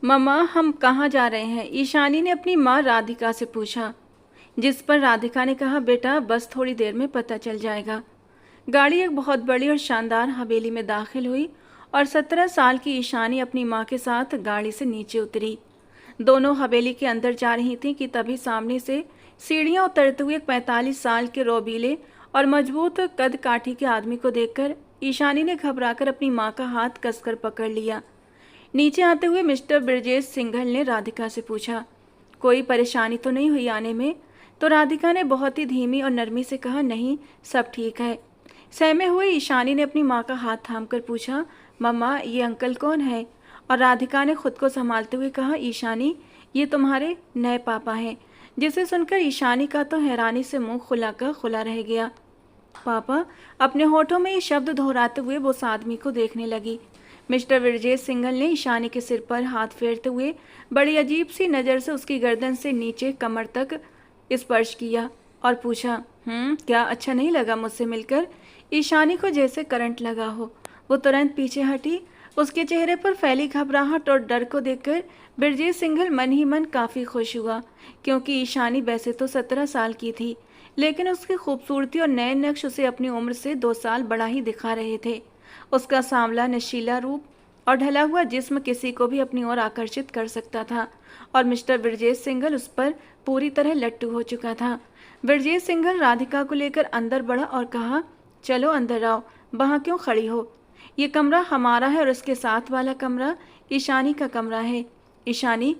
मम्मा, हम कहाँ जा रहे हैं? ईशानी ने अपनी माँ राधिका से पूछा। जिस पर राधिका ने कहा, बेटा बस थोड़ी देर में पता चल जाएगा। गाड़ी एक बहुत बड़ी और शानदार हवेली में दाखिल हुई और 17 साल की ईशानी अपनी माँ के साथ गाड़ी से नीचे उतरी। दोनों हवेली के अंदर जा रही थीं कि तभी सामने से सीढ़ियाँ उतरते हुए एक 45 साल के रोबीले और मजबूत कद काठी के आदमी को देखकर ईशानी ने घबराकर अपनी माँ का हाथ कसकर पकड़ लिया। नीचे आते हुए मिस्टर ब्रजेश सिंघल ने राधिका से पूछा, कोई परेशानी तो नहीं हुई आने में? तो राधिका ने बहुत ही धीमी और नरमी से कहा, नहीं, सब ठीक है। सहमे हुए ईशानी ने अपनी माँ का हाथ थामकर पूछा, मम्मा ये अंकल कौन है? और राधिका ने खुद को संभालते हुए कहा, ईशानी ये तुम्हारे नए पापा हैं। जिसे सुनकर ईशानी का तो हैरानी से मुंह खुला का खुला रह गया। पापा? अपने होठों में ये शब्द दोहराते हुए वो उस आदमी को देखने लगी। मिस्टर विरजेश सिंघल ने ईशानी के सिर पर हाथ फेरते हुए बड़ी अजीब सी नज़र से उसकी गर्दन से नीचे कमर तक स्पर्श किया और पूछा, क्या अच्छा नहीं लगा मुझसे मिलकर? ईशानी को जैसे करंट लगा हो। वो तुरंत पीछे हटी। उसके चेहरे पर फैली घबराहट और डर को देखकर बिरजेश सिंघल मन ही मन काफ़ी खुश हुआ, क्योंकि ईशानी वैसे तो 17 साल की थी, लेकिन उसकी खूबसूरती और नए नक्श उसे अपनी उम्र से 2 साल बड़ा ही दिखा रहे थे। उसका सांवला नशीला रूप और ढला हुआ जिस्म किसी को भी अपनी ओर आकर्षित कर सकता था, और मिस्टर ब्रजेश सिंघल उस पर पूरी तरह लट्टू हो चुका था। ब्रजेश सिंघल राधिका को लेकर अंदर बढ़ा और कहा, चलो अंदर आओ, वहाँ क्यों खड़ी हो? ये कमरा हमारा है और उसके साथ वाला कमरा ईशानी का कमरा है। ईशानी,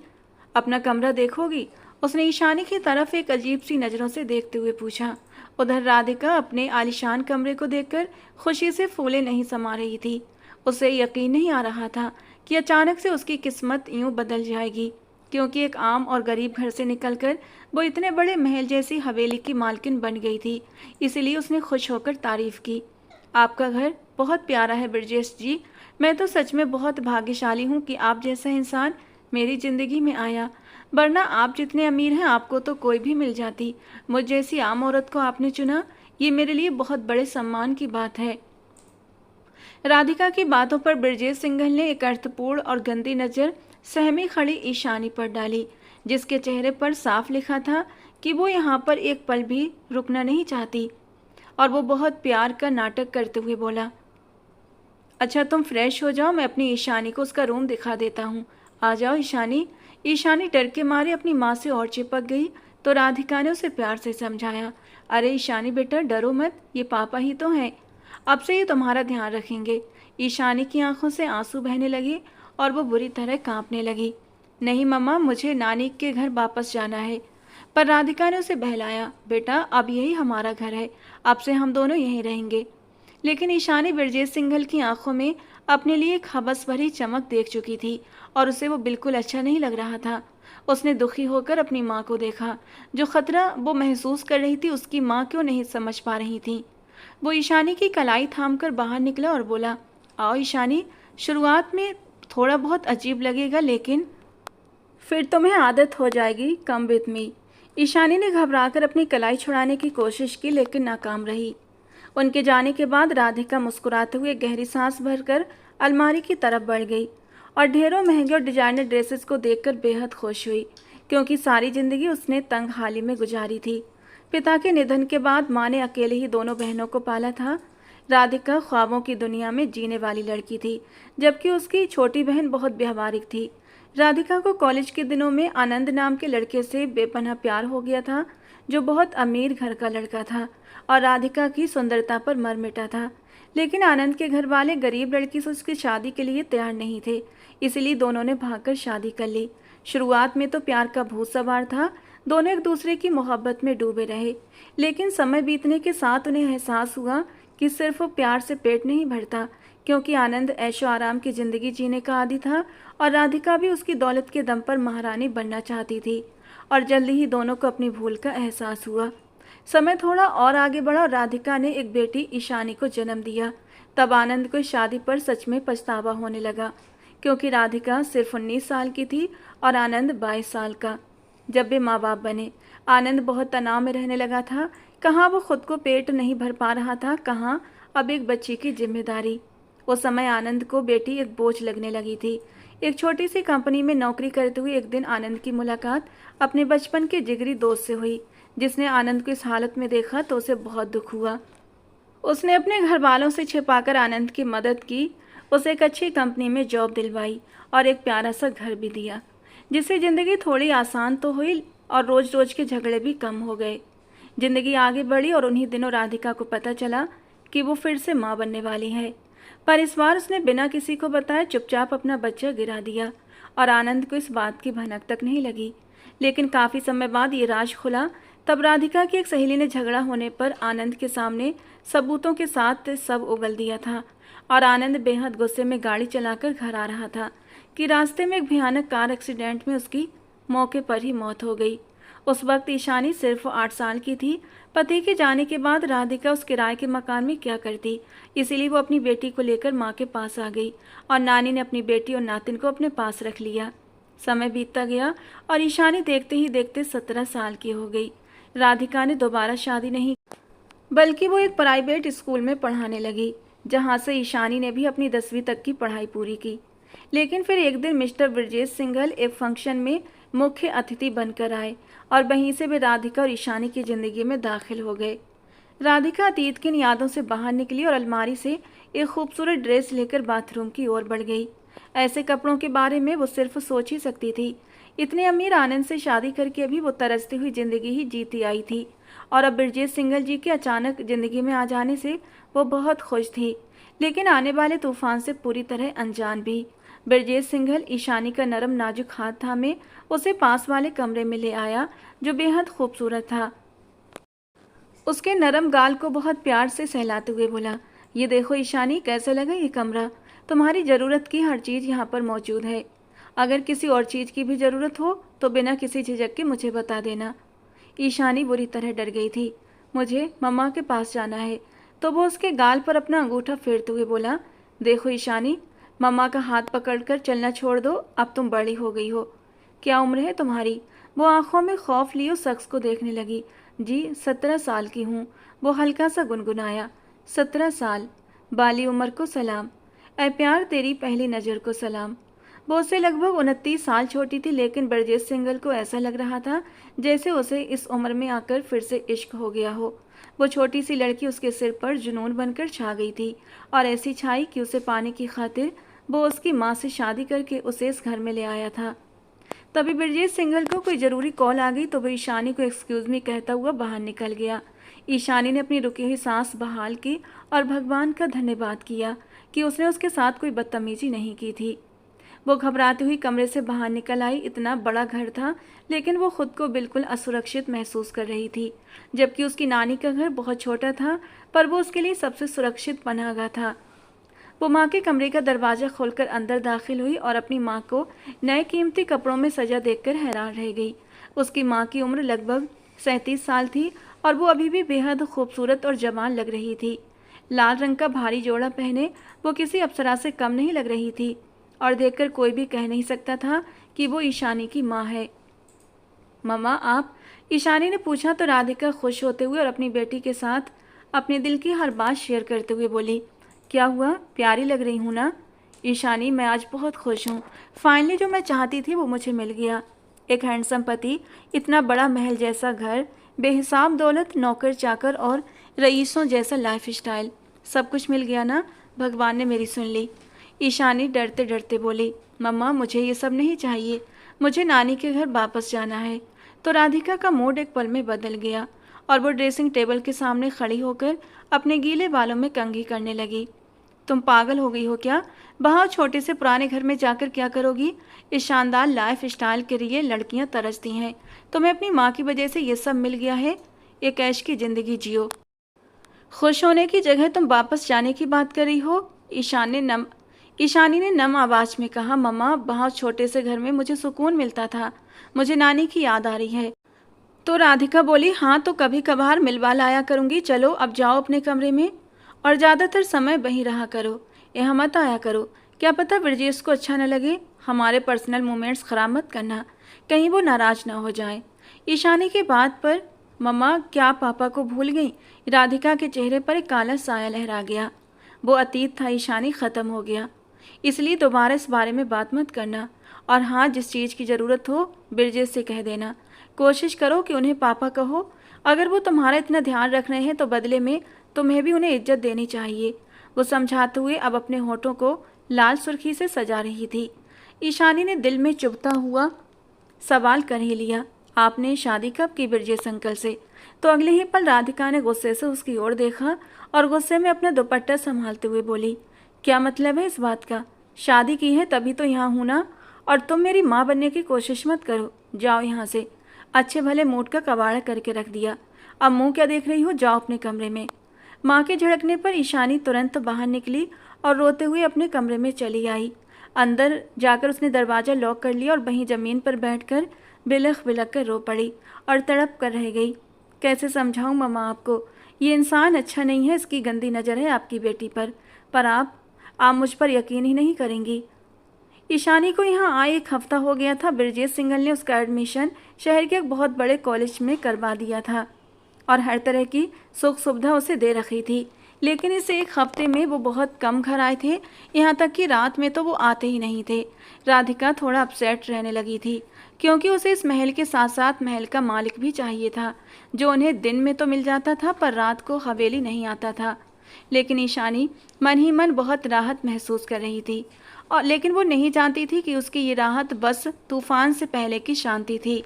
अपना कमरा देखोगी? उसने ईशानी की तरफ एक अजीब सी नज़रों से देखते हुए पूछा। उधर राधिका अपने आलीशान कमरे को देखकर खुशी से फूले नहीं समा रही थी। उसे यकीन नहीं आ रहा था कि अचानक से उसकी किस्मत यूं बदल जाएगी, क्योंकि एक आम और गरीब घर से निकलकर वो इतने बड़े महल जैसी हवेली की मालकिन बन गई थी। इसलिए उसने खुश होकर तारीफ की। आपका घर बहुत प्यारा है ब्रजेश जी। मैं तो सच में बहुत भाग्यशाली हूँ कि आप जैसा इंसान मेरी ज़िंदगी में आया, वरना आप जितने अमीर हैं आपको तो कोई भी मिल जाती। मुझ जैसी आम औरत को आपने चुना, ये मेरे लिए बहुत बड़े सम्मान की बात है। राधिका की बातों पर ब्रजेश सिंघल ने एक अर्थपूर्ण और गंदी नज़र सहमी खड़ी ईशानी पर डाली, जिसके चेहरे पर साफ लिखा था कि वो यहाँ पर एक पल भी रुकना नहीं चाहती। और वो बहुत प्यार का नाटक करते हुए बोला, अच्छा तुम फ्रेश हो जाओ, मैं अपनी ईशानी को उसका रूम दिखा देता हूँ। आ जाओ ईशानी। ईशानी डर के मारे अपनी माँ से और चिपक गई, तो राधिका ने उसे प्यार से समझाया, अरे ईशानी बेटा डरो मत, ये पापा ही तो हैं, अब से ये तुम्हारा ध्यान रखेंगे। ईशानी की आंखों से आंसू बहने लगे और वो बुरी तरह कांपने लगी। नहीं मम्मा, मुझे नानी के घर वापस जाना है। पर राधिका ने उसे बहलाया, बेटा अब यही हमारा घर है, अब से हम दोनों यहीं रहेंगे। लेकिन ईशानी ब्रजेश सिंघल की आंखों में अपने लिए एक हवस भरी चमक देख चुकी थी और उसे वो बिल्कुल अच्छा नहीं लग रहा था। उसने दुखी होकर अपनी माँ को देखा। जो खतरा वो महसूस कर रही थी उसकी माँ क्यों नहीं समझ पा रही थी। वो ईशानी की कलाई थामकर बाहर निकला और बोला, आओ ईशानी, शुरुआत में थोड़ा बहुत अजीब लगेगा, लेकिन फिर तुम्हें आदत हो जाएगी। Come with me. ईशानी ने घबराकर अपनी कलाई छुड़ाने की कोशिश की, लेकिन नाकाम रही। उनके जाने के बाद राधिका मुस्कुराते हुए गहरी सांस भरकर अलमारी की तरफ बढ़ गई और ढेरों महंगे और डिजाइनर ड्रेसेस को देखकर बेहद खुश हुई, क्योंकि सारी जिंदगी उसने तंग हाली में गुजारी थी। पिता के निधन के बाद माँ ने अकेले ही दोनों बहनों को पाला था। राधिका ख्वाबों की दुनिया में जीने वाली लड़की थी, जबकि उसकी छोटी बहन बहुत व्यवहारिक थी। राधिका को कॉलेज के दिनों में आनंद नाम के लड़के से बेपनाह प्यार हो गया था, जो बहुत अमीर घर का लड़का था और राधिका की सुंदरता पर मर मिटा था। लेकिन आनंद के घर वाले गरीब लड़की से उसकी शादी के लिए तैयार नहीं थे, इसलिए दोनों ने भागकर शादी कर ली। शुरुआत में तो प्यार का भूत सवार था, दोनों एक दूसरे की मोहब्बत में डूबे रहे। लेकिन समय बीतने के साथ उन्हें एहसास हुआ कि सिर्फ प्यार से पेट नहीं भरता, क्योंकि आनंद ऐशो आराम की ज़िंदगी जीने का आदी था और राधिका भी उसकी दौलत के दम पर महारानी बनना चाहती थी। और जल्दी ही दोनों को अपनी भूल का एहसास हुआ। समय थोड़ा और आगे बढ़ा और राधिका ने एक बेटी ईशानी को जन्म दिया। तब आनंद को शादी पर सच में पछतावा होने लगा, क्योंकि राधिका सिर्फ 19 साल की थी और आनंद 22 साल का। जब वे माँ बाप बने, आनंद बहुत तनाव में रहने लगा था। कहाँ वो खुद को पेट नहीं भर पा रहा था, कहाँ अब एक बच्ची की जिम्मेदारी। उस समय आनंद को बेटी एक बोझ लगने लगी थी। एक छोटी सी कंपनी में नौकरी करते हुए एक दिन आनंद की मुलाकात अपने बचपन के जिगरी दोस्त से हुई, जिसने आनंद को इस हालत में देखा तो उसे बहुत दुख हुआ। उसने अपने घर वालों से छिपाकर आनंद की मदद की, उसे एक अच्छी कंपनी में जॉब दिलवाई और एक प्यारा सा घर भी दिया, जिससे ज़िंदगी थोड़ी आसान तो हुई और रोज़ रोज़ के झगड़े भी कम हो गए। ज़िंदगी आगे बढ़ी और उन्हीं दिनों राधिका को पता चला कि वो फिर से माँ बनने वाली है। पर इस बार उसने बिना किसी को बताए चुपचाप अपना बच्चा गिरा दिया और आनंद को इस बात की भनक तक नहीं लगी। लेकिन काफ़ी समय बाद ये राज खुला। तब राधिका की एक सहेली ने झगड़ा होने पर आनंद के सामने सबूतों के साथ सब उगल दिया था और आनंद बेहद गुस्से में गाड़ी चलाकर घर आ रहा था कि रास्ते में एक भयानक कार एक्सीडेंट में उसकी मौके पर ही मौत हो गई। उस वक्त ईशानी सिर्फ 8 साल की थी। पति के जाने के बाद राधिका उस किराए के मकान में क्या करती, इसीलिए वो अपनी बेटी को लेकर माँ के पास आ गई और नानी ने अपनी बेटी और नातिन को अपने पास रख लिया। समय बीतता गया और ईशानी देखते ही देखते 17 साल की हो गई। राधिका ने दोबारा शादी नहीं, बल्कि वो एक प्राइवेट स्कूल में पढ़ाने लगी, जहाँ से ईशानी ने भी अपनी 10वीं तक की पढ़ाई पूरी की। लेकिन फिर एक दिन मिस्टर ब्रजेश सिंघल एक फंक्शन में मुख्य अतिथि बनकर आए और वहीं से वे राधिका और ईशानी की ज़िंदगी में दाखिल हो गए। राधिका अतीत की इन यादों से बाहर निकली और अलमारी से एक खूबसूरत ड्रेस लेकर बाथरूम की ओर बढ़ गई। ऐसे कपड़ों के बारे में वो सिर्फ सोच ही सकती थी। इतने अमीर आनंद से शादी करके अभी वो तरसती हुई ज़िंदगी ही जीती आई थी और अब ब्रजेश सिंघल जी के अचानक ज़िंदगी में आ जाने से वो बहुत खुश थी, लेकिन आने वाले तूफान से पूरी तरह अनजान भी। ब्रजेश सिंघल ईशानी का नरम नाजुक हाथ थामे उसे पास वाले कमरे में ले आया, जो बेहद खूबसूरत था। उसके नरम गाल को बहुत प्यार से सहलाते हुए बोला, ये देखो ईशानी, कैसा लगा ये कमरा? तुम्हारी ज़रूरत की हर चीज़ यहाँ पर मौजूद है। अगर किसी और चीज़ की भी ज़रूरत हो तो बिना किसी झिझक के मुझे बता देना। ईशानी बुरी तरह डर गई थी। मुझे मम्मा के पास जाना है। तो वो उसके गाल पर अपना अंगूठा फेरते हुए बोला, देखो ईशानी, मम्मा का हाथ पकड़कर चलना छोड़ दो, अब तुम बड़ी हो गई हो। क्या उम्र है तुम्हारी? वो आंखों में खौफ लिए उस शख्स को देखने लगी। जी 17 साल की हूँ, वो हल्का सा गुनगुनाया। 17 साल, बाली उम्र को सलाम। ऐ प्यार, तेरी पहली नज़र को सलाम। वो उससे लगभग 29 साल छोटी थी, लेकिन ब्रजेश सिंघल को ऐसा लग रहा था जैसे उसे इस उम्र में आकर फिर से इश्क हो गया हो। वो छोटी सी लड़की उसके सिर पर जुनून बनकर छा गई थी और ऐसी छाई कि उसे पाने की खातिर वो उसकी माँ से शादी करके उसे इस घर में ले आया था। तभी ब्रजेश सिंघल को कोई ज़रूरी कॉल आ गई तो वो ईशानी को एक्सक्यूज़ मी कहता हुआ बाहर निकल गया। ईशानी ने अपनी रुकी हुई सांस बहाल की और भगवान का धन्यवाद किया कि उसने उसके साथ कोई बदतमीजी नहीं की थी। वो घबराती हुई कमरे से बाहर निकल आई। इतना बड़ा घर था, लेकिन वो खुद को बिल्कुल असुरक्षित महसूस कर रही थी, जबकि उसकी नानी का घर बहुत छोटा था, पर वो उसके लिए सबसे सुरक्षित पनाहगाह था। वो माँ के कमरे का दरवाज़ा खोलकर अंदर दाखिल हुई और अपनी माँ को नए कीमती कपड़ों में सजा देखकर हैरान रह गई। उसकी माँ की उम्र लगभग 37 साल थी और वो अभी भी बेहद खूबसूरत और जवान लग रही थी। लाल रंग का भारी जोड़ा पहने वो किसी अप्सरा से कम नहीं लग रही थी और देखकर कोई भी कह नहीं सकता था कि वो ईशानी की माँ है। मम्मा आप? ईशानी ने पूछा तो राधिका खुश होते हुए और अपनी बेटी के साथ अपने दिल की हर बात शेयर करते हुए बोली, क्या हुआ, प्यारी लग रही हूँ ना? ईशानी, मैं आज बहुत खुश हूँ। फाइनली जो मैं चाहती थी वो मुझे मिल गया। एक हैंडसम पति, इतना बड़ा महल जैसा घर, बेहिसाब दौलत, नौकर चाकर और रईसों जैसा लाइफ स्टाइल, सब कुछ मिल गया ना? भगवान ने मेरी सुन ली। ईशानी डरते डरते बोली, मम्मा मुझे ये सब नहीं चाहिए, मुझे नानी के घर वापस जाना है। तो राधिका का मूड एक पल में बदल गया और वो ड्रेसिंग टेबल के सामने खड़ी होकर अपने गीले बालों में कंघी करने लगी। तुम पागल हो गई हो क्या? वहाँ छोटे से पुराने घर में जाकर क्या करोगी? इस शानदार लाइफ स्टाइल के लिए लड़कियाँ तरसती हैं। तुम्हें अपनी माँ की वजह से ये सब मिल गया है, एक ऐश की ज़िंदगी जियो। खुश होने की जगह तुम वापस जाने की बात कर रही हो? ईशानी ने नम आवाज में कहा, मम्मा बहुत छोटे से घर में मुझे सुकून मिलता था, मुझे नानी की याद आ रही है। तो राधिका बोली, हाँ तो कभी कभार मिलवा लाया करूँगी, चलो अब जाओ अपने कमरे में और ज़्यादातर समय वहीं रहा करो, यहाँ मत आया करो। क्या पता ब्रजेश को अच्छा न लगे, हमारे पर्सनल मोमेंट्स ख़राब मत करना, कहीं वो नाराज़ ना हो जाए। ईशानी की बात पर मम्मा क्या पापा को भूल गई? राधिका के चेहरे पर एक काला साया लहरा गया। वो अतीत था ईशानी, ख़त्म हो गया। इसलिए दोबारा इस बारे में बात मत करना। और हाँ, जिस चीज़ की ज़रूरत हो बिरजेश से कह देना। कोशिश करो कि उन्हें पापा कहो। अगर वो तुम्हारा इतना ध्यान रख रहे हैं तो बदले में तुम्हें भी उन्हें इज्जत देनी चाहिए। वो समझाते हुए अब अपने होठों को लाल सुर्खी से सजा रही थी। ईशानी ने दिल में चुभता हुआ सवाल कर ही लिया, आपने शादी कब की बिरजेश अंकल से? तो अगले ही पल राधिका ने गुस्से से उसकी ओर देखा और गुस्से में अपना दुपट्टा संभालते हुए बोली, क्या मतलब है इस बात का? शादी की है तभी तो यहाँ हूँ ना। और तुम मेरी माँ बनने की कोशिश मत करो, जाओ यहाँ से। अच्छे भले मूड का कबाड़ा करके रख दिया। अब मुँह क्या देख रही हो, जाओ अपने कमरे में। माँ के झड़कने पर ईशानी तुरंत बाहर निकली और रोते हुए अपने कमरे में चली आई। अंदर जाकर उसने दरवाज़ा लॉक कर लिया और वहीं ज़मीन पर बैठकर बिलख बिलख कर रो पड़ी और तड़प कर रह गई। कैसे समझाऊं मम्मा आपको, ये इंसान अच्छा नहीं है, इसकी गंदी नज़र है आपकी बेटी पर आप मुझ पर यकीन ही नहीं करेंगी। ईशानी को यहाँ आए 1 हफ्ता हो गया था। बिरजेश सिंघल ने उसका एडमिशन शहर के एक बहुत बड़े कॉलेज में करवा दिया था और हर तरह की सुख सुविधा उसे दे रखी थी। लेकिन इस 1 हफ्ते में वो बहुत कम घर आए थे, यहाँ तक कि रात में तो वो आते ही नहीं थे। राधिका थोड़ा अपसेट रहने लगी थी क्योंकि उसे इस महल के साथ साथ महल का मालिक भी चाहिए था, जो उन्हें दिन में तो मिल जाता था पर रात को हवेली नहीं आता था। लेकिन ईशानी मन ही मन बहुत राहत महसूस कर रही थी, और लेकिन वो नहीं जानती थी कि उसकी ये राहत बस तूफान से पहले की शांति थी।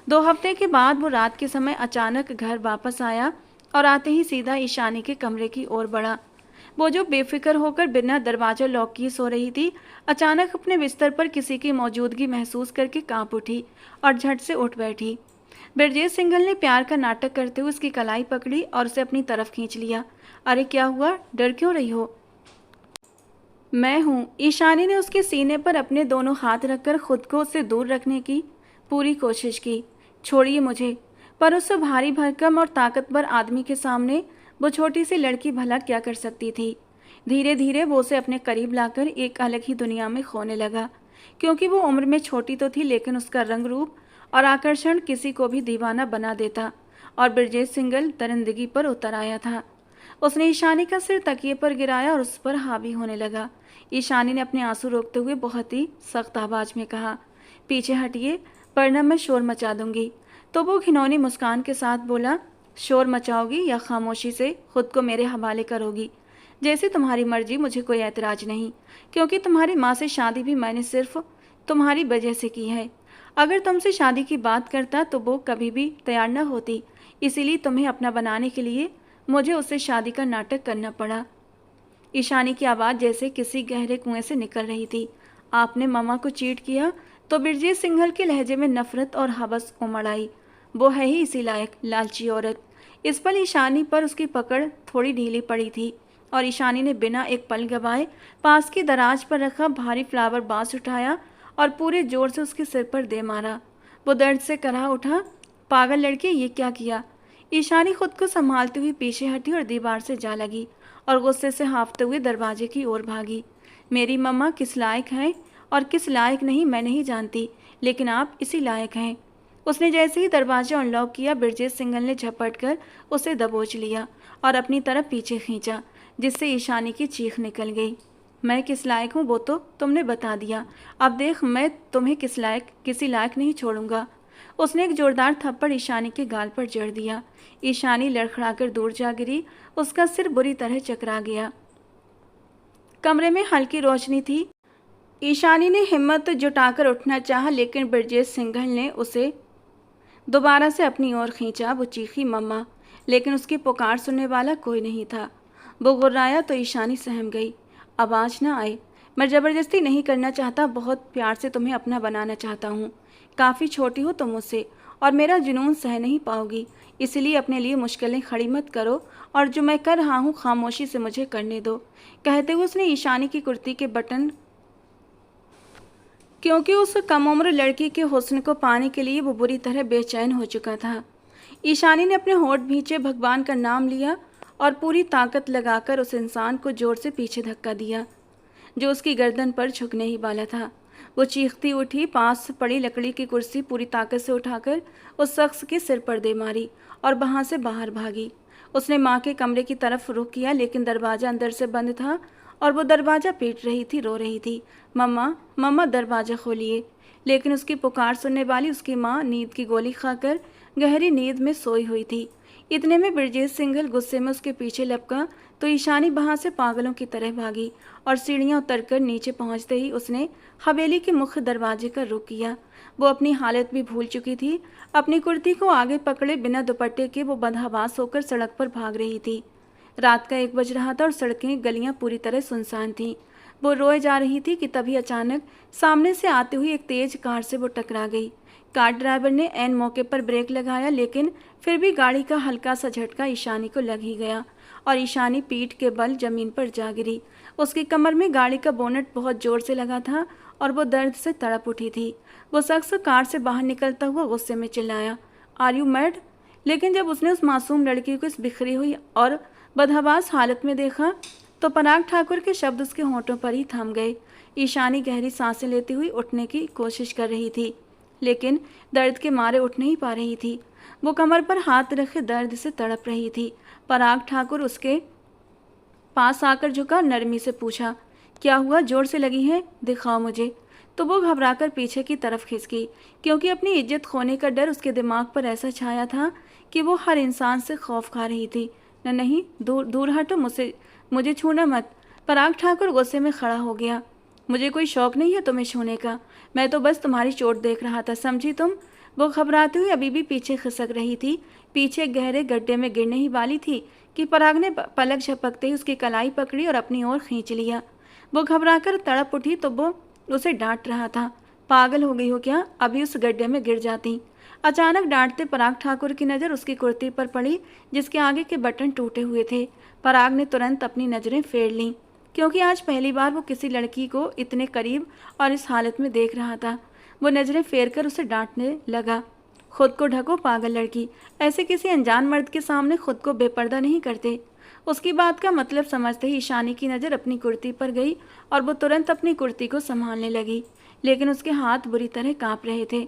2 हफ्ते के बाद वो रात के समय अचानक घर वापस आया और आते ही सीधा ईशानी के कमरे की ओर बढ़ा। वो जो बेफिक्र होकर बिना दरवाजा लॉक किए सो रही थी, अचानक अपने बिस्तर पर किसी की मौजूदगी महसूस करके कांप उठी और झट से उठ बैठी। बिरजेश सिंघल ने प्यार का नाटक करते हुए उसकी कलाई पकड़ी और उसे अपनी तरफ खींच लिया। अरे क्या हुआ, डर क्यों रही हो? मैं हूँ। ईशानी ने उसके सीने पर अपने दोनों हाथ रखकर खुद को उससे दूर रखने की पूरी कोशिश की। छोड़िए मुझे। पर उस भारी भरकम और ताकतवर आदमी के सामने वो छोटी सी लड़की भला क्या कर सकती थी। धीरे धीरे वो उसे अपने करीब लाकर एक अलग ही दुनिया में खोने लगा, क्योंकि वो उम्र में छोटी तो थी लेकिन उसका रंग रूप और आकर्षण किसी को भी दीवाना बना देता। और बिरजेश सिंघल दरिंदगी पर उतर आया था। उसने ईशानी का सिर तकिए पर गिराया और उस पर हावी होने लगा। ईशानी ने अपने आंसू रोकते हुए बहुत ही सख्त आवाज में कहा, पीछे हटिए वरना मैं शोर मचा दूंगी। तो वो घिनौनी मुस्कान के साथ बोला, शोर मचाओगी या खामोशी से खुद को मेरे हवाले करोगी? जैसे तुम्हारी मर्जी, मुझे कोई ऐतराज़ नहीं, क्योंकि तुम्हारी माँ से शादी भी मैंने सिर्फ तुम्हारी वजह से की है। अगर तुमसे शादी की बात करता तो वो कभी भी तैयार न होती, इसीलिए तुम्हें अपना बनाने के लिए मुझे उससे शादी का नाटक करना पड़ा। ईशानी की आवाज़ जैसे किसी गहरे कुएं से निकल रही थी। आपने मम्मा को चीट किया? तो बिरजेश सिंघल के लहजे में नफरत और हवस उमड़ आई। वो है ही इसी लायक, लालची औरत। इस पल ईशानी पर उसकी पकड़ थोड़ी ढीली पड़ी थी और ईशानी ने बिना एक पल गवाए पास की दराज पर रखा भारी फ्लावर बांस उठाया और पूरे जोर से उसके सिर पर दे मारा। वो दर्द से कराह उठा, पागल लड़के, ये क्या किया? ईशानी खुद को संभालते हुए पीछे हटी और दीवार से जा लगी और गुस्से से हाँफते हुए दरवाजे की ओर भागी। मेरी मम्मा किस लायक है और किस लायक नहीं मैं नहीं जानती, लेकिन आप इसी लायक हैं। उसने जैसे ही दरवाजा अनलॉक किया, बिरजेश सिंघल ने झपट कर उसे दबोच लिया और अपनी तरफ पीछे खींचा, जिससे ईशानी की चीख निकल गई। मैं किस लायक हूँ वो तो तुमने बता दिया, अब देख मैं तुम्हें किसी लायक नहीं छोड़ूंगा। उसने एक जोरदार थप्पड़ ईशानी के गाल पर जड़ दिया। ईशानी लड़खड़ाकर दूर जा गिरी, उसका सिर बुरी तरह चकरा गया। कमरे में हल्की रोशनी थी। ईशानी ने हिम्मत जुटाकर उठना चाहा, लेकिन बिरजेश सिंघल ने उसे दोबारा से अपनी ओर खींचा। वो चीखी, मम्मा, लेकिन उसकी पुकार सुनने वाला कोई नहीं था। वो गुर्राया तो ईशानी सहम गई। आवाज़ न आए, मैं ज़बरदस्ती नहीं करना चाहता, बहुत प्यार से तुम्हें अपना बनाना चाहता हूँ। काफ़ी छोटी हो तुम मुझसे और मेरा जुनून सह नहीं पाओगी, इसलिए अपने लिए मुश्किलें खड़ी मत करो और जो मैं कर रहा हूँ खामोशी से मुझे करने दो। कहते हुए उसने ईशानी की कुर्ती के बटन, क्योंकि उस कम उम्र लड़की के हुस्न को पाने के लिए वो बुरी तरह बेचैन हो चुका था। ईशानी ने अपने होंठ भींचे भगवान का नाम लिया और पूरी ताकत लगाकर उस इंसान को जोर से पीछे धक्का दिया जो उसकी गर्दन पर झुकने ही वाला था। वो चीखती उठी, पास पड़ी लकड़ी की कुर्सी पूरी ताकत से उठाकर उस शख्स के सिर पर दे मारी और वहाँ से बाहर भागी। उसने माँ के कमरे की तरफ रुख किया, लेकिन दरवाज़ा अंदर से बंद था और वो दरवाज़ा पीट रही थी, रो रही थी, मम्मा मम्मा दरवाज़ा खोलिए। लेकिन उसकी पुकार सुनने वाली उसकी माँ नींद की गोली खाकर गहरी नींद में सोई हुई थी। इतने में ब्रजेश सिंघल गुस्से में उसके पीछे लपका तो ईशानी वहां से पागलों की तरह भागी और सीढ़ियां उतरकर नीचे पहुंचते ही उसने हवेली के मुख्य दरवाजे का रुख किया। वो अपनी हालत भी भूल चुकी थी। अपनी कुर्ती को आगे पकड़े बिना दुपट्टे के वो बदहवास होकर सड़क पर भाग रही थी। रात का 1 बज रहा था और सड़कें गलियां पूरी तरह सुनसान थीं। वो रोए जा रही थी कि तभी अचानक सामने से आती हुई एक तेज कार से वो टकरा गई। कार ड्राइवर ने ऐन मौके पर ब्रेक लगाया, लेकिन फिर भी गाड़ी का हल्का सा झटका ईशानी को लग ही गया और ईशानी पीठ के बल जमीन पर जा गिरी। उसकी कमर में गाड़ी का बोनट बहुत जोर से लगा था और वो दर्द से तड़प उठी थी। वो शख्स कार से बाहर निकलता हुआ गुस्से में चिल्लाया, आर यू मैड? लेकिन जब उसने उस मासूम लड़की को इस बिखरी हुई और बदहवास हालत में देखा तो पराग ठाकुर के शब्द उसके होंठों पर ही थम गए। ईशानी गहरी सांसें लेती हुई उठने की कोशिश कर रही थी, लेकिन दर्द के मारे उठ नहीं पा रही थी। वो कमर पर हाथ रखे दर्द से तड़प रही थी। पराग ठाकुर उसके पास आकर झुका और नरमी से पूछा, क्या हुआ? जोर से लगी है, दिखाओ मुझे। तो वो घबराकर पीछे की तरफ खिसकी, क्योंकि अपनी इज्जत खोने का डर उसके दिमाग पर ऐसा छाया था कि वो हर इंसान से खौफ खा रही थी। नहीं, दूर दूर हटो, मुझे छूना मत। पराग ठाकुर गुस्से में खड़ा हो गया। मुझे कोई शौक नहीं है तुम्हें छूने का, मैं तो बस तुम्हारी चोट देख रहा था, समझी तुम? वो घबराती हुई अभी भी पीछे खिसक रही थी, पीछे गहरे गड्ढे में गिरने ही वाली थी कि पराग ने पलक झपकते ही उसकी कलाई पकड़ी और अपनी ओर खींच लिया। वो घबराकर तड़प उठी तो वो उसे डांट रहा था, पागल हो गई हो क्या? अभी उस गड्ढे में गिर जाती। अचानक डांटते पराग ठाकुर की नज़र उसकी कुर्ती पर पड़ी, जिसके आगे के बटन टूटे हुए थे। पराग ने तुरंत अपनी नज़रें फेर लीं, क्योंकि आज पहली बार वो किसी लड़की को इतने करीब और इस हालत में देख रहा था। वो नज़रें फेर कर उसे डांटने लगा, खुद को ढको पागल लड़की, ऐसे किसी अनजान मर्द के सामने खुद को बेपर्दा नहीं करते। उसकी बात का मतलब समझते ही ईशानी की नज़र अपनी कुर्ती पर गई और वो तुरंत अपनी कुर्ती को संभालने लगी, लेकिन उसके हाथ बुरी तरह कांप रहे थे।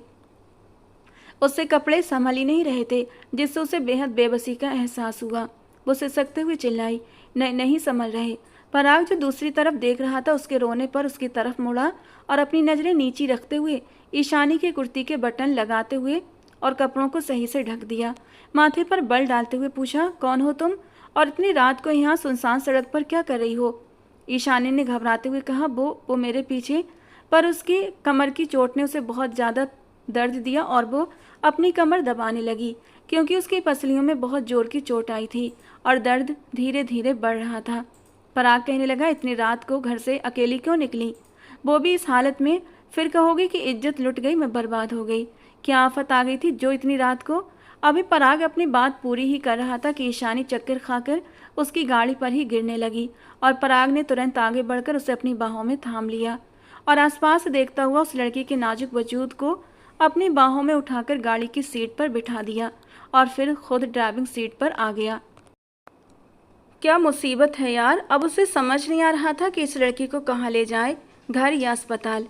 उससे कपड़े संभल ही नहीं रहे थे, जिससे उसे बेहद बेबसी का एहसास हुआ। वो सिसकते हुए चिल्लाई, नहीं संभल रहे। पराग जो दूसरी तरफ देख रहा था उसके रोने पर उसकी तरफ मुड़ा और अपनी नज़रें नीची रखते हुए ईशानी के कुर्ती के बटन लगाते हुए और कपड़ों को सही से ढक दिया। माथे पर बल डालते हुए पूछा, कौन हो तुम और इतनी रात को यहाँ सुनसान सड़क पर क्या कर रही हो? ईशानी ने घबराते हुए कहा, वो मेरे पीछे। पर उसकी कमर की चोट ने उसे बहुत ज़्यादा दर्द दिया और वो अपनी कमर दबाने लगी, क्योंकि उसकी पसलियों में बहुत जोर की चोट आई थी और दर्द धीरे धीरे बढ़ रहा था। पराग कहने लगा, इतनी रात को घर से अकेली क्यों निकली? वो भी इस हालत में? फिर कहोगे कि इज्जत लुट गई, मैं बर्बाद हो गई। क्या आफत आ गई थी जो इतनी रात को? अभी पराग अपनी बात पूरी ही कर रहा था कि ईशानी चक्कर खाकर उसकी गाड़ी पर ही गिरने लगी और पराग ने तुरंत आगे बढ़कर उसे अपनी बाहों में थाम लिया और आसपास देखता हुआ उस लड़की के नाजुक वजूद को अपनी बाहों में उठाकर गाड़ी की सीट पर बिठा दिया और फिर खुद ड्राइविंग सीट पर आ गया। क्या मुसीबत है यार! अब उसे समझ नहीं आ रहा था कि इस लड़की को कहाँ ले जाए, घर या अस्पताल।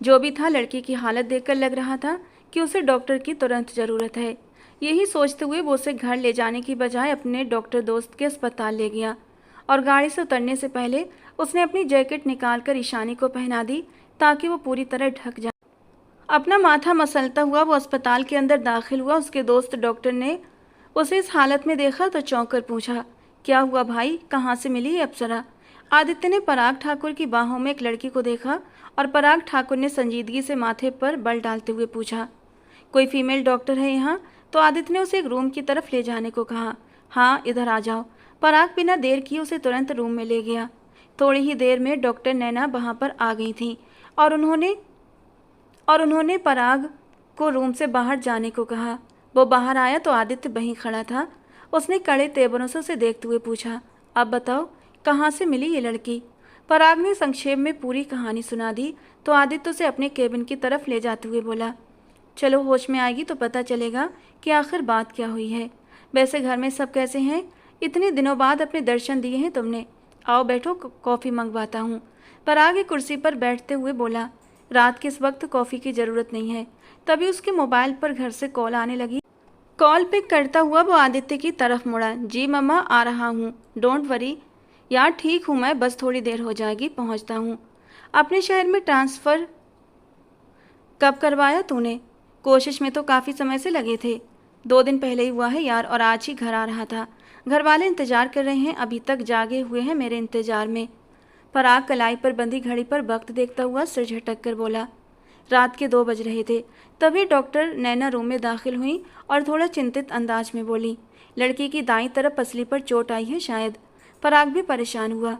जो भी था, लड़की की हालत देखकर लग रहा था कि उसे डॉक्टर की तुरंत ज़रूरत है। यही सोचते हुए वो उसे घर ले जाने की बजाय अपने डॉक्टर दोस्त के अस्पताल ले गया और गाड़ी से उतरने से पहले उसने अपनी जैकेट निकालकर ईशानी को पहना दी ताकि वो पूरी तरह ढक जाए। अपना माथा मसलता हुआ वो अस्पताल के अंदर दाखिल हुआ। उसके दोस्त डॉक्टर ने उसे इस हालत में देखा तो चौंक कर पूछा, क्या हुआ भाई, कहाँ से मिली ये अप्सरा? आदित्य ने पराग ठाकुर की बाहों में एक लड़की को देखा और पराग ठाकुर ने संजीदगी से माथे पर बल डालते हुए पूछा, कोई फीमेल डॉक्टर है यहाँ? तो आदित्य ने उसे एक रूम की तरफ ले जाने को कहा। हाँ, इधर आ जाओ। पराग बिना देर किए उसे तुरंत रूम में ले गया। थोड़ी ही देर में डॉक्टर नैना वहाँ पर आ गई थी और उन्होंने पराग को रूम से बाहर जाने को कहा। वो बाहर आया तो आदित्य वहीं खड़ा था। उसने कड़े तेवरों से उसे देखते हुए पूछा, अब बताओ कहाँ से मिली ये लड़की? पराग ने संक्षेप में पूरी कहानी सुना दी तो आदित्य उसे अपने केबिन की तरफ ले जाते हुए बोला, चलो होश में आएगी तो पता चलेगा कि आखिर बात क्या हुई है। वैसे घर में सब कैसे हैं? इतने दिनों बाद अपने दर्शन दिए हैं तुमने। आओ बैठो, कॉफ़ी मंगवाता हूँ। पराग एक कुर्सी पर बैठते हुए बोला, रात के इस वक्त कॉफ़ी की ज़रूरत नहीं है। तभी उसके मोबाइल पर घर से कॉल आने लगी। कॉल पिक करता हुआ वो आदित्य की तरफ मुड़ा। जी मम्मा, आ रहा हूँ, डोंट वरी। यार ठीक हूँ मैं, बस थोड़ी देर हो जाएगी, पहुँचता हूँ। अपने शहर में ट्रांसफ़र कब करवाया तूने? कोशिश में तो काफ़ी समय से लगे थे। 2 दिन पहले ही हुआ है यार, और आज ही घर आ रहा था। घर वाले इंतज़ार कर रहे हैं, अभी तक जागे हुए हैं मेरे इंतज़ार में। पराग कलाई पर बंधी घड़ी पर वक्त देखता हुआ सिर झटक कर बोला। रात के 2 बज रहे थे। तभी डॉक्टर नैना रूम में दाखिल हुई और थोड़ा चिंतित अंदाज में बोली, लड़की की दाईं तरफ पसली पर चोट आई है शायद। पराग भी परेशान हुआ।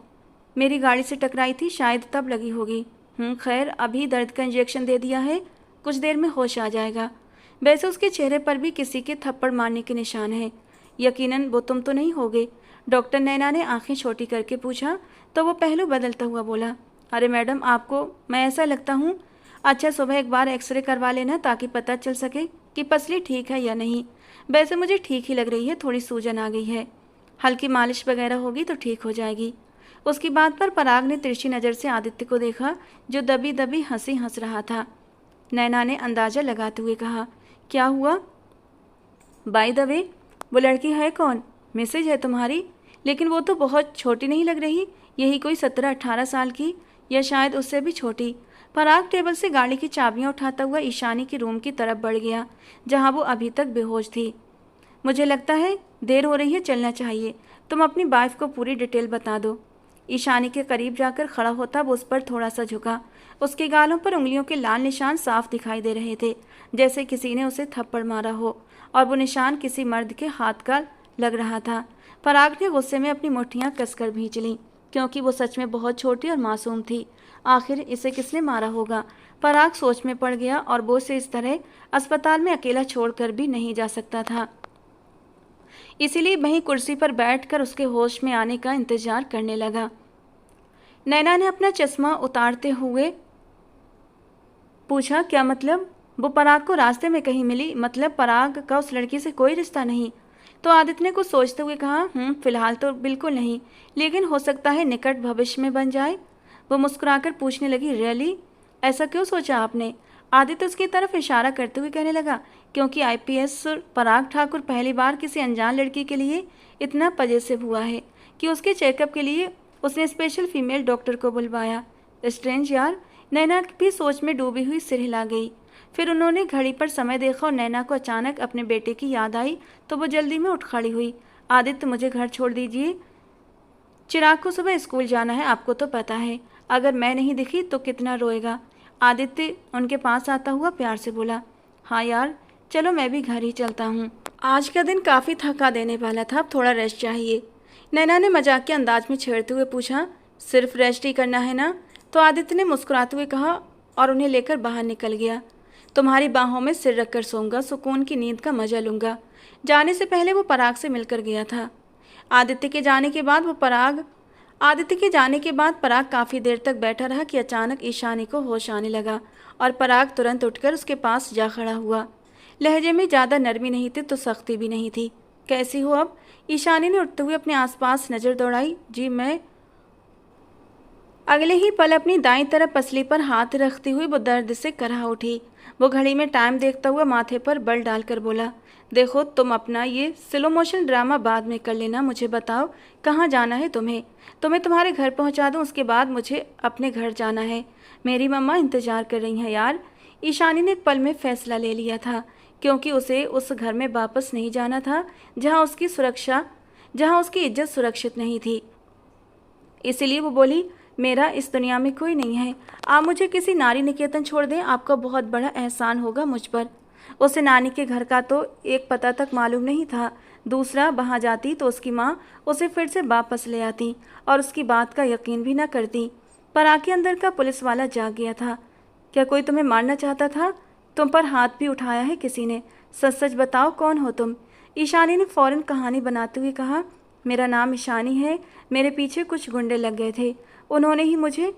मेरी गाड़ी से टकराई थी, शायद तब लगी होगी। खैर, अभी दर्द का इंजेक्शन दे दिया है, कुछ देर में होश आ जाएगा। वैसे उसके चेहरे पर भी किसी के थप्पड़ मारने के निशान हैं। यकीनन वो तुम तो नहीं होगे? डॉक्टर नैना ने आंखें छोटी करके पूछा तो वो पहलू बदलता हुआ बोला, अरे मैडम, आपको मैं ऐसा लगता हूँ? अच्छा, सुबह एक बार एक्सरे करवा लेना ताकि पता चल सके कि पसली ठीक है या नहीं। वैसे मुझे ठीक ही लग रही है, थोड़ी सूजन आ गई है। हल्की मालिश वगैरह होगी तो ठीक हो जाएगी। उसकी बात पर पराग ने तिरछी नज़र से आदित्य को देखा, जो दबी दबी हंसी हंस रहा था। नैना ने अंदाज़ा लगाते हुए कहा, क्या हुआ? बाय द वे, वो लड़की है कौन? मिसेज है तुम्हारी? लेकिन वो तो बहुत छोटी नहीं लग रही, यही कोई 17-18 साल की, या शायद उससे भी छोटी। पराग टेबल से गाड़ी की चाबियां उठाता हुआ ईशानी के रूम की तरफ बढ़ गया, जहां वो अभी तक बेहोश थी। मुझे लगता है देर हो रही है, चलना चाहिए। तुम अपनी वाइफ को पूरी डिटेल बता दो। ईशानी के करीब जाकर खड़ा होता वो उस पर थोड़ा सा झुका। उसके गालों पर उंगलियों के लाल निशान साफ दिखाई दे रहे थे, जैसे किसी ने उसे थप्पड़ मारा हो, और वो निशान किसी मर्द के हाथ का लग रहा था। पराग ने गुस्से में अपनी मुट्ठियां कसकर भींच लीं, क्योंकि वो सच में बहुत छोटी और मासूम थी। आखिर इसे किसने मारा होगा? पराग सोच में पड़ गया, और वो इसे इस तरह अस्पताल में अकेला छोड़कर भी नहीं जा सकता था। इसीलिए वहीं कुर्सी पर बैठकर उसके होश में आने का इंतजार करने लगा। नैना ने अपना चश्मा उतारते हुए पूछा, क्या मतलब? वो पराग को रास्ते में कहीं मिली? मतलब पराग का उस लड़की से कोई रिश्ता नहीं? तो आदित्य ने कुछ सोचते हुए कहा, फिलहाल तो बिल्कुल नहीं, लेकिन हो सकता है निकट भविष्य में बन जाए। वो मुस्कुराकर पूछने लगी, रियली? ऐसा क्यों सोचा आपने? आदित्य उसकी तरफ इशारा करते हुए कहने लगा, क्योंकि आईपीएस पराग ठाकुर पहली बार किसी अनजान लड़की के लिए इतना पजेसिव हुआ है कि उसके चेकअप के लिए उसने स्पेशल फीमेल डॉक्टर को बुलवाया। स्ट्रेंज यार। नैना भी सोच में डूबी हुई सिर हिला गई। फिर उन्होंने घड़ी पर समय देखा और नैना को अचानक अपने बेटे की याद आई तो वो जल्दी में उठ खड़ी हुई। आदित्य, मुझे घर छोड़ दीजिए, चिराग को सुबह स्कूल जाना है, आपको तो पता है। अगर मैं नहीं दिखी तो कितना रोएगा। आदित्य उनके पास आता हुआ प्यार से बोला, हाँ यार, चलो मैं भी घर ही चलता हूँ। आज का दिन काफ़ी थका देने वाला था, अब थोड़ा रेस्ट चाहिए। नैना ने मजाक के अंदाज में छेड़ते हुए पूछा, सिर्फ रेस्ट ही करना है ना? तो आदित्य ने मुस्कुराते हुए कहा और उन्हें लेकर बाहर निकल गया। तुम्हारी बाहों में सिर रखकर सोऊंगा, सुकून की नींद का मजा लूंगा। जाने से पहले वो पराग से मिलकर गया था। आदित्य के जाने के बाद पराग काफ़ी देर तक बैठा रहा कि अचानक ईशानी को होश आने लगा और पराग तुरंत उठकर उसके पास जा खड़ा हुआ। लहजे में ज़्यादा नरमी नहीं थी तो सख्ती भी नहीं थी। कैसी हो अब? ईशानी ने उठते हुए अपने आसपास नज़र दौड़ाई। जी मैं। अगले ही पल अपनी दाईं तरफ पसली पर हाथ रखती हुई वो दर्द से करहा उठी। वो घड़ी में टाइम देखता हुआ माथे पर बल डालकर बोला, देखो तुम अपना ये स्लो मोशन ड्रामा बाद में कर लेना। मुझे बताओ कहाँ जाना है तुम्हें? तुम्हें तुम्हारे घर पहुँचा दूँ, उसके बाद मुझे अपने घर जाना है। मेरी मम्मा इंतज़ार कर रही हैं यार। ईशानी ने एक पल में फैसला ले लिया था, क्योंकि उसे उस घर में वापस नहीं जाना था जहाँ उसकी इज्जत सुरक्षित नहीं थी। इसीलिए वो बोली, मेरा इस दुनिया में कोई नहीं है, आप मुझे किसी नारी निकेतन छोड़ दें, आपका बहुत बड़ा एहसान होगा मुझ पर। उसे नानी के घर का तो एक पता तक मालूम नहीं था। दूसरा, वहाँ जाती तो उसकी माँ उसे फिर से वापस ले आती और उसकी बात का यकीन भी न करती। पर आके अंदर का पुलिस वाला जाग गया था। क्या कोई तुम्हें मारना चाहता था? तुम पर हाथ भी उठाया है किसी ने? सच सच बताओ, कौन हो तुम? ईशानी ने फौरन कहानी बनाते हुए कहा, मेरा नाम ईशानी है। मेरे पीछे कुछ गुंडे लग गए थे, उन्होंने ही मुझे,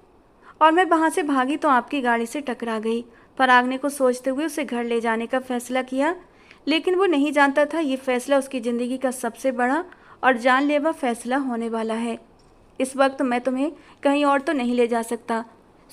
और मैं वहाँ से भागी तो आपकी गाड़ी से टकरा गई। पराग ने कुछ सोचते हुए उसे घर ले जाने का फैसला किया, लेकिन वो नहीं जानता था ये फैसला उसकी ज़िंदगी का सबसे बड़ा और जानलेवा फैसला होने वाला है। इस वक्त मैं तुम्हें कहीं और तो नहीं ले जा सकता।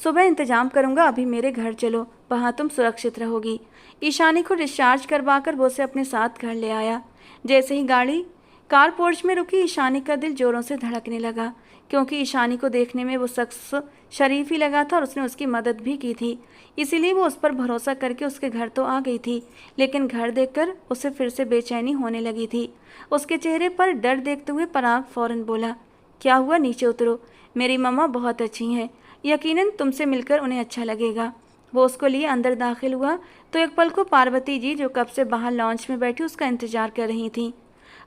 सुबह इंतजाम करूंगा, अभी मेरे घर चलो, वहाँ तुम सुरक्षित रहोगी। ईशानी को डिस्चार्ज करवाकर वो उसे अपने साथ घर ले आया। जैसे ही गाड़ी कार पोर्च में रुकी, ईशानी का दिल जोरों से धड़कने लगा, क्योंकि ईशानी को देखने में वो शख्स शरीफ ही लगा था और उसने उसकी मदद भी की थी। इसीलिए वो उस पर भरोसा करके उसके घर तो आ गई थी, लेकिन घर देखकर उसे फिर से बेचैनी होने लगी थी। उसके चेहरे पर डर देखते हुए पराग फौरन बोला, क्या हुआ, नीचे उतरो, मेरी मम्मा बहुत अच्छी हैं, यकीनन तुमसे मिलकर उन्हें अच्छा लगेगा। वो उसको लिए अंदर दाखिल हुआ तो एक पल को पार्वती जी, जो कब से बाहर लॉन्च में बैठी उसका इंतजार कर रही थीं,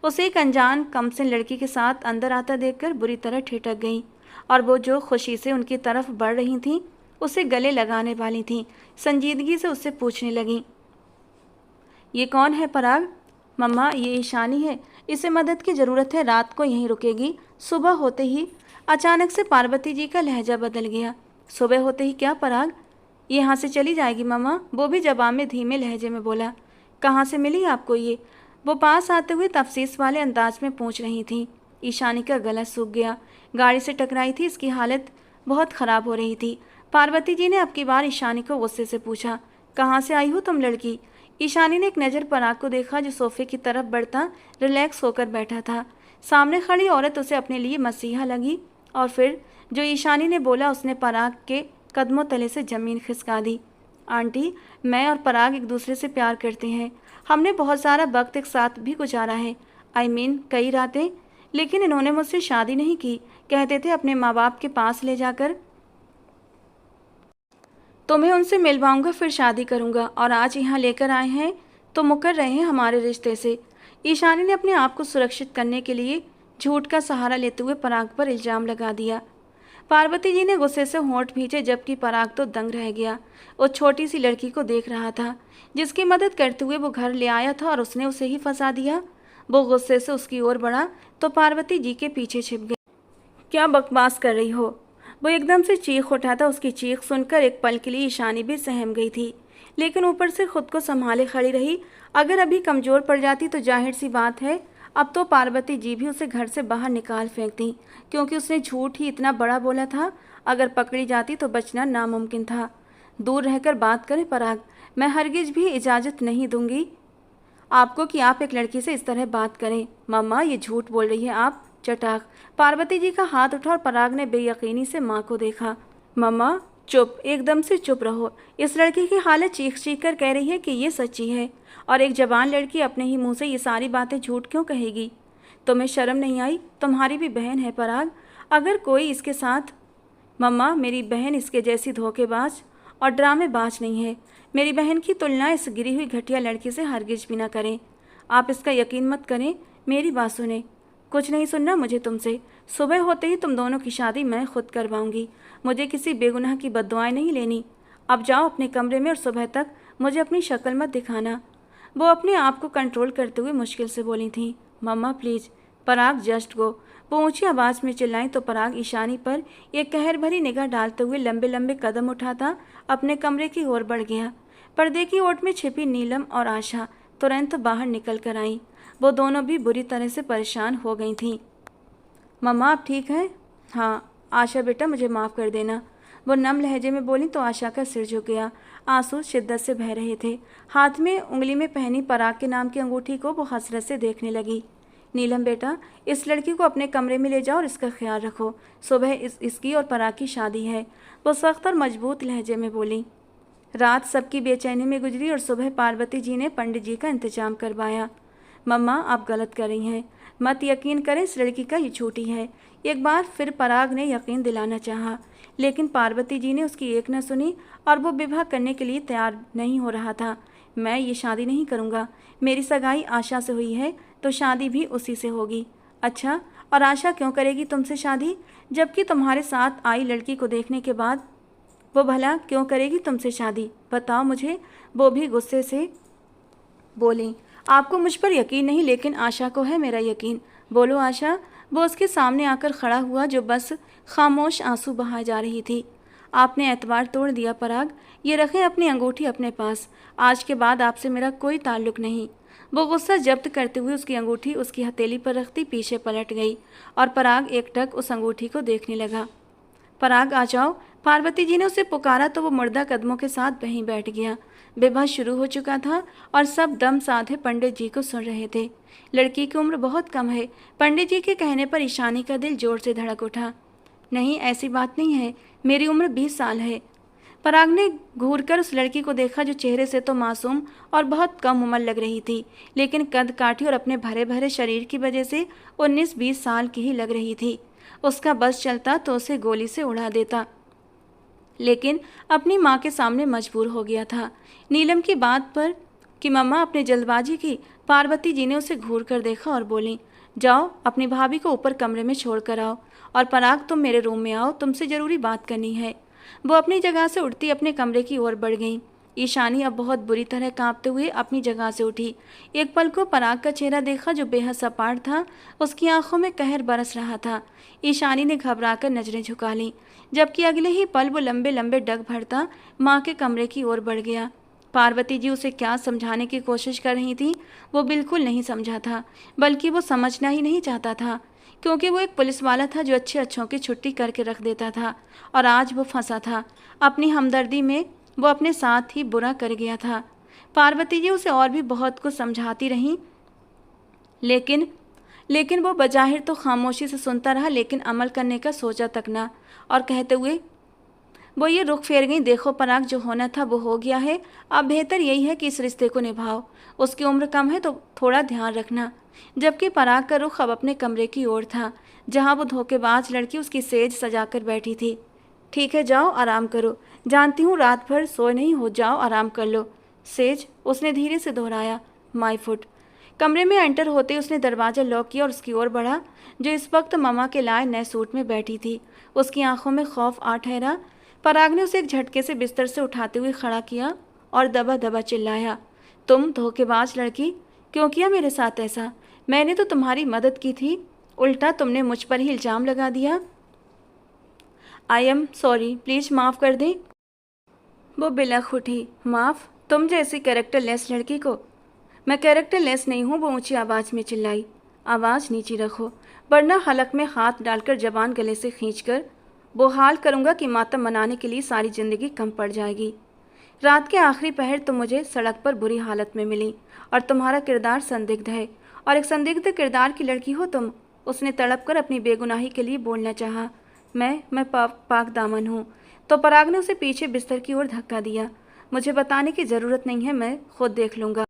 उसे एक अनजान कमसिन लड़की के साथ अंदर आता देखकर बुरी तरह ठिठक गईं, और वो जो खुशी से उनकी तरफ बढ़ रही थीं, उसे गले लगाने वाली थीं, संजीदगी से उससे पूछने लगीं, ये कौन है पराग? मम्मा, ये ईशानी है, इसे मदद की ज़रूरत है, रात को यहीं रुकेगी, सुबह होते ही। अचानक से पार्वती जी का लहजा बदल गया। सुबह होते ही क्या पराग? ये यहाँ से चली जाएगी मम्मा, वो भी जवाब में धीमे लहजे में बोला। कहाँ से मिली आपको ये? वो पास आते हुए तफसीस वाले अंदाज में पूछ रही थी। ईशानी का गला सूख गया, गाड़ी से टकराई थी, इसकी हालत बहुत ख़राब हो रही थी। पार्वती जी ने अब की बार ईशानी को गुस्से से पूछा, कहाँ से आई हो तुम लड़की? ईशानी ने एक नज़र पराग को देखा, जो सोफे की तरफ बढ़ता रिलैक्स होकर बैठा था। सामने खड़ी औरत उसे अपने लिए मसीहा लगी, और फिर जो ईशानी ने बोला उसने पराग के कदमों तले से ज़मीन खिसका दी। आंटी, मैं और पराग एक दूसरे से प्यार करते हैं, हमने बहुत सारा वक्त एक साथ भी गुजारा है, कई रातें, लेकिन इन्होंने मुझसे शादी नहीं की। कहते थे अपने माँ बाप के पास ले जाकर तुम्हें उनसे मिलवाऊंगा, फिर शादी करूंगा, और आज यहाँ लेकर आए हैं तो मुकर रहे हैं हमारे रिश्ते से। ईशानी ने अपने आप को सुरक्षित करने के लिए झूठ का सहारा लेते हुए पराग पर इल्ज़ाम लगा दिया। पार्वती जी ने गुस्से से होंठ भींचे, जबकि पराग तो दंग रह गया। वो छोटी सी लड़की को देख रहा था, जिसकी मदद करते हुए वो घर ले आया था, और उसने उसे ही फंसा दिया। वो गुस्से से उसकी ओर बढ़ा तो पार्वती जी के पीछे छिप गई। क्या बकवास कर रही हो? वो एकदम से चीख उठा था। उसकी चीख सुनकर एक पल के लिए ईशानी भी सहम गई थी, लेकिन ऊपर से खुद को संभाले खड़ी रही। अगर अभी कमज़ोर पड़ जाती तो जाहिर सी बात है अब तो पार्वती जी भी उसे घर से बाहर निकाल फेंकती, क्योंकि उसने झूठ ही इतना बड़ा बोला था। अगर पकड़ी जाती तो बचना नामुमकिन था। दूर रहकर बात करें पराग, मैं हरगिज भी इजाज़त नहीं दूंगी आपको कि आप एक लड़की से इस तरह बात करें। मम्मा, ये झूठ बोल रही है आप। चटाक पार्वती जी का हाथ उठा और पराग ने बेयकीनी से माँ को देखा। मम्मा चुप, एकदम से चुप रहो। इस लड़की की हालत चीख चीख कर कह रही है कि ये सच्ची है, और एक जवान लड़की अपने ही मुंह से ये सारी बातें झूठ क्यों कहेगी? तुम्हें शर्म नहीं आई? तुम्हारी भी बहन है पराग, अगर कोई इसके साथ। मम्मा, मेरी बहन इसके जैसी धोखेबाज और ड्रामेबाज नहीं है। मेरी बहन की तुलना इस गिरी हुई घटिया लड़की से हरगिज भी ना करें। आप इसका यकीन मत करें, मेरी बात सुने। कुछ नहीं सुनना मुझे तुमसे। सुबह होते ही तुम दोनों की शादी मैं खुद करवाऊंगी। मुझे किसी बेगुनाह की बद्दुआएं नहीं लेनी। अब जाओ अपने कमरे में, और सुबह तक मुझे अपनी शक्ल मत दिखाना। वो अपने आप को कंट्रोल करते हुए मुश्किल से बोली थी। मम्मा प्लीज़, पराग जस्ट गो। वो ऊंची आवाज़ में चिल्लाई तो पराग ईशानी पर एक कहर भरी निगाह डालते हुए लंबे लंबे कदम उठाता अपने कमरे की ओर बढ़ गया। पर्दे की ओट में छिपी नीलम और आशा तुरंत बाहर निकल कर आईं। वो दोनों भी बुरी तरह से परेशान हो गई थीं। मम्मा, आप ठीक हैं? हाँ। आशा बेटा, मुझे माफ़ कर देना। वो नम लहजे में बोली तो आशा का सिर झुक गया। आंसू शिद्दत से बह रहे थे। हाथ में उंगली में पहनी पराग के नाम की अंगूठी को वो हसरत से देखने लगी। नीलम बेटा, इस लड़की को अपने कमरे में ले जाओ और इसका ख्याल रखो। सुबह इसकी और पराग की शादी है। वो सख्त और मजबूत लहजे में बोली। रात सबकी बेचैनी में गुजरी और सुबह पार्वती जी ने पंडित जी का इंतजाम करवाया। मम्मा, आप गलत कर रही हैं। मत यकीन करें, इस लड़की का ये झूठी है। एक बार फिर पराग ने यकीन दिलाना चाहा, लेकिन पार्वती जी ने उसकी एक न सुनी और वो विवाह करने के लिए तैयार नहीं हो रहा था। मैं ये शादी नहीं करूँगा। मेरी सगाई आशा से हुई है तो शादी भी उसी से होगी। अच्छा, और आशा क्यों करेगी तुमसे शादी, जबकि तुम्हारे साथ आई लड़की को देखने के बाद वो भला क्यों करेगी तुमसे शादी? बताओ मुझे। वो भी गुस्से से बोली। आपको मुझ पर यकीन नहीं, लेकिन आशा को है मेरा यकीन। बोलो आशा। वो उसके सामने आकर खड़ा हुआ, जो बस खामोश आंसू बहाए जा रही थी। आपने एतबार तोड़ दिया पराग। ये रखें अपनी अंगूठी अपने पास। आज के बाद आपसे मेरा कोई ताल्लुक नहीं। वो गुस्सा जब्त करते हुए उसकी अंगूठी उसकी हथेली पर रखती पीछे पलट गई और पराग एकटक उस अंगूठी को देखने लगा। पराग आ जाओ। पार्वती जी ने उसे पुकारा तो वो मुर्दा कदमों के साथ वहीं बैठ गया। विवाह शुरू हो चुका था और सब दम साधे पंडित जी को सुन रहे थे। लड़की की उम्र बहुत कम है। पंडित जी के कहने पर ईशानी का दिल जोर से धड़क उठा। नहीं, ऐसी बात नहीं है, मेरी उम्र 20 साल है। पराग ने घूरकर उस लड़की को देखा जो चेहरे से तो मासूम और बहुत कम उम्र लग रही थी, लेकिन कद काठी और अपने भरे भरे शरीर की वजह से 19-20 साल की ही लग रही थी। उसका बस चलता तो उसे गोली से उड़ा देता, लेकिन अपनी माँ के सामने मजबूर हो गया था। नीलम की बात पर कि मम्मा अपने जल्दबाजी की, पार्वती जी ने उसे घूर कर देखा और बोली, जाओ अपनी भाभी को ऊपर कमरे में छोड़ कर आओ, और पराग तुम मेरे रूम में आओ, तुमसे ज़रूरी बात करनी है। वो अपनी जगह से उठती अपने कमरे की ओर बढ़ गई। ईशानी अब बहुत बुरी तरह कांपते हुए अपनी जगह से उठी। एक पल को पराग का चेहरा देखा जो बेहद सपाट था। उसकी आंखों में कहर बरस रहा था। ईशानी ने घबराकर नजरें झुका लीं, जबकि अगले ही पल वो लंबे लंबे डग भरता माँ के कमरे की ओर बढ़ गया। पार्वती जी उसे क्या समझाने की कोशिश कर रही थी वो बिल्कुल नहीं समझा था, बल्कि वो समझना ही नहीं चाहता था, क्योंकि वो एक पुलिस वाला था जो अच्छे अच्छों की छुट्टी करके रख देता था, और आज वो फंसा था। अपनी हमदर्दी में वो अपने साथ ही बुरा कर गया था। पार्वती जी उसे और भी बहुत कुछ समझाती रहीं, लेकिन वो बजाहिर तो खामोशी से सुनता रहा, लेकिन अमल करने का सोचा तक ना। और कहते हुए वो ये रुख फेर गई, देखो पराग, जो होना था वो हो गया है। अब बेहतर यही है कि इस रिश्ते को निभाओ। उसकी उम्र कम है तो थोड़ा ध्यान रखना। जबकि पराग का रुख अब अपने कमरे की ओर था, जहाँ वो धोखेबाज लड़की उसकी सेज सजाकर बैठी थी। ठीक है, जाओ आराम करो, जानती हूँ रात भर सोए नहीं हो, जाओ आराम कर लो। सेज, उसने धीरे से दोहराया। My foot. कमरे में एंटर होते उसने दरवाज़ा लॉक किया और उसकी ओर बढ़ा, जो इस वक्त ममा के लाए नए सूट में बैठी थी। उसकी आंखों में खौफ आ ठहरा। पराग ने उसे एक झटके से बिस्तर से उठाते हुए खड़ा किया और दबा दबा चिल्लाया, तुम धोखेबाज लड़की, क्यों किया मेरे साथ ऐसा? मैंने तो तुम्हारी मदद की थी, उल्टा तुमने मुझ पर ही इल्ज़ाम लगा दिया। आई एम सॉरी, प्लीज़ माफ़ कर दें। वो बिलख उठी। माफ़? तुम जैसी कैरेक्टरलेस लड़की को? मैं कैरेक्टरलेस नहीं हूँ, वो ऊंची आवाज़ में चिल्लाई। आवाज़ नीची रखो, वरना हलक में हाथ डालकर जबान गले से खींचकर वो हाल करूँगा कि मातम मनाने के लिए सारी ज़िंदगी कम पड़ जाएगी। रात के आखिरी पहर तुम मुझे सड़क पर बुरी हालत में मिली, और तुम्हारा किरदार संदिग्ध है, और एक संदिग्ध किरदार की लड़की हो तुम। उसने तड़प कर अपनी बेगुनाही के लिए बोलना चाहा, मैं पाक दामन हूँ, तो पराग ने उसे पीछे बिस्तर की ओर धक्का दिया। मुझे बताने की ज़रूरत नहीं है, मैं खुद देख लूँगा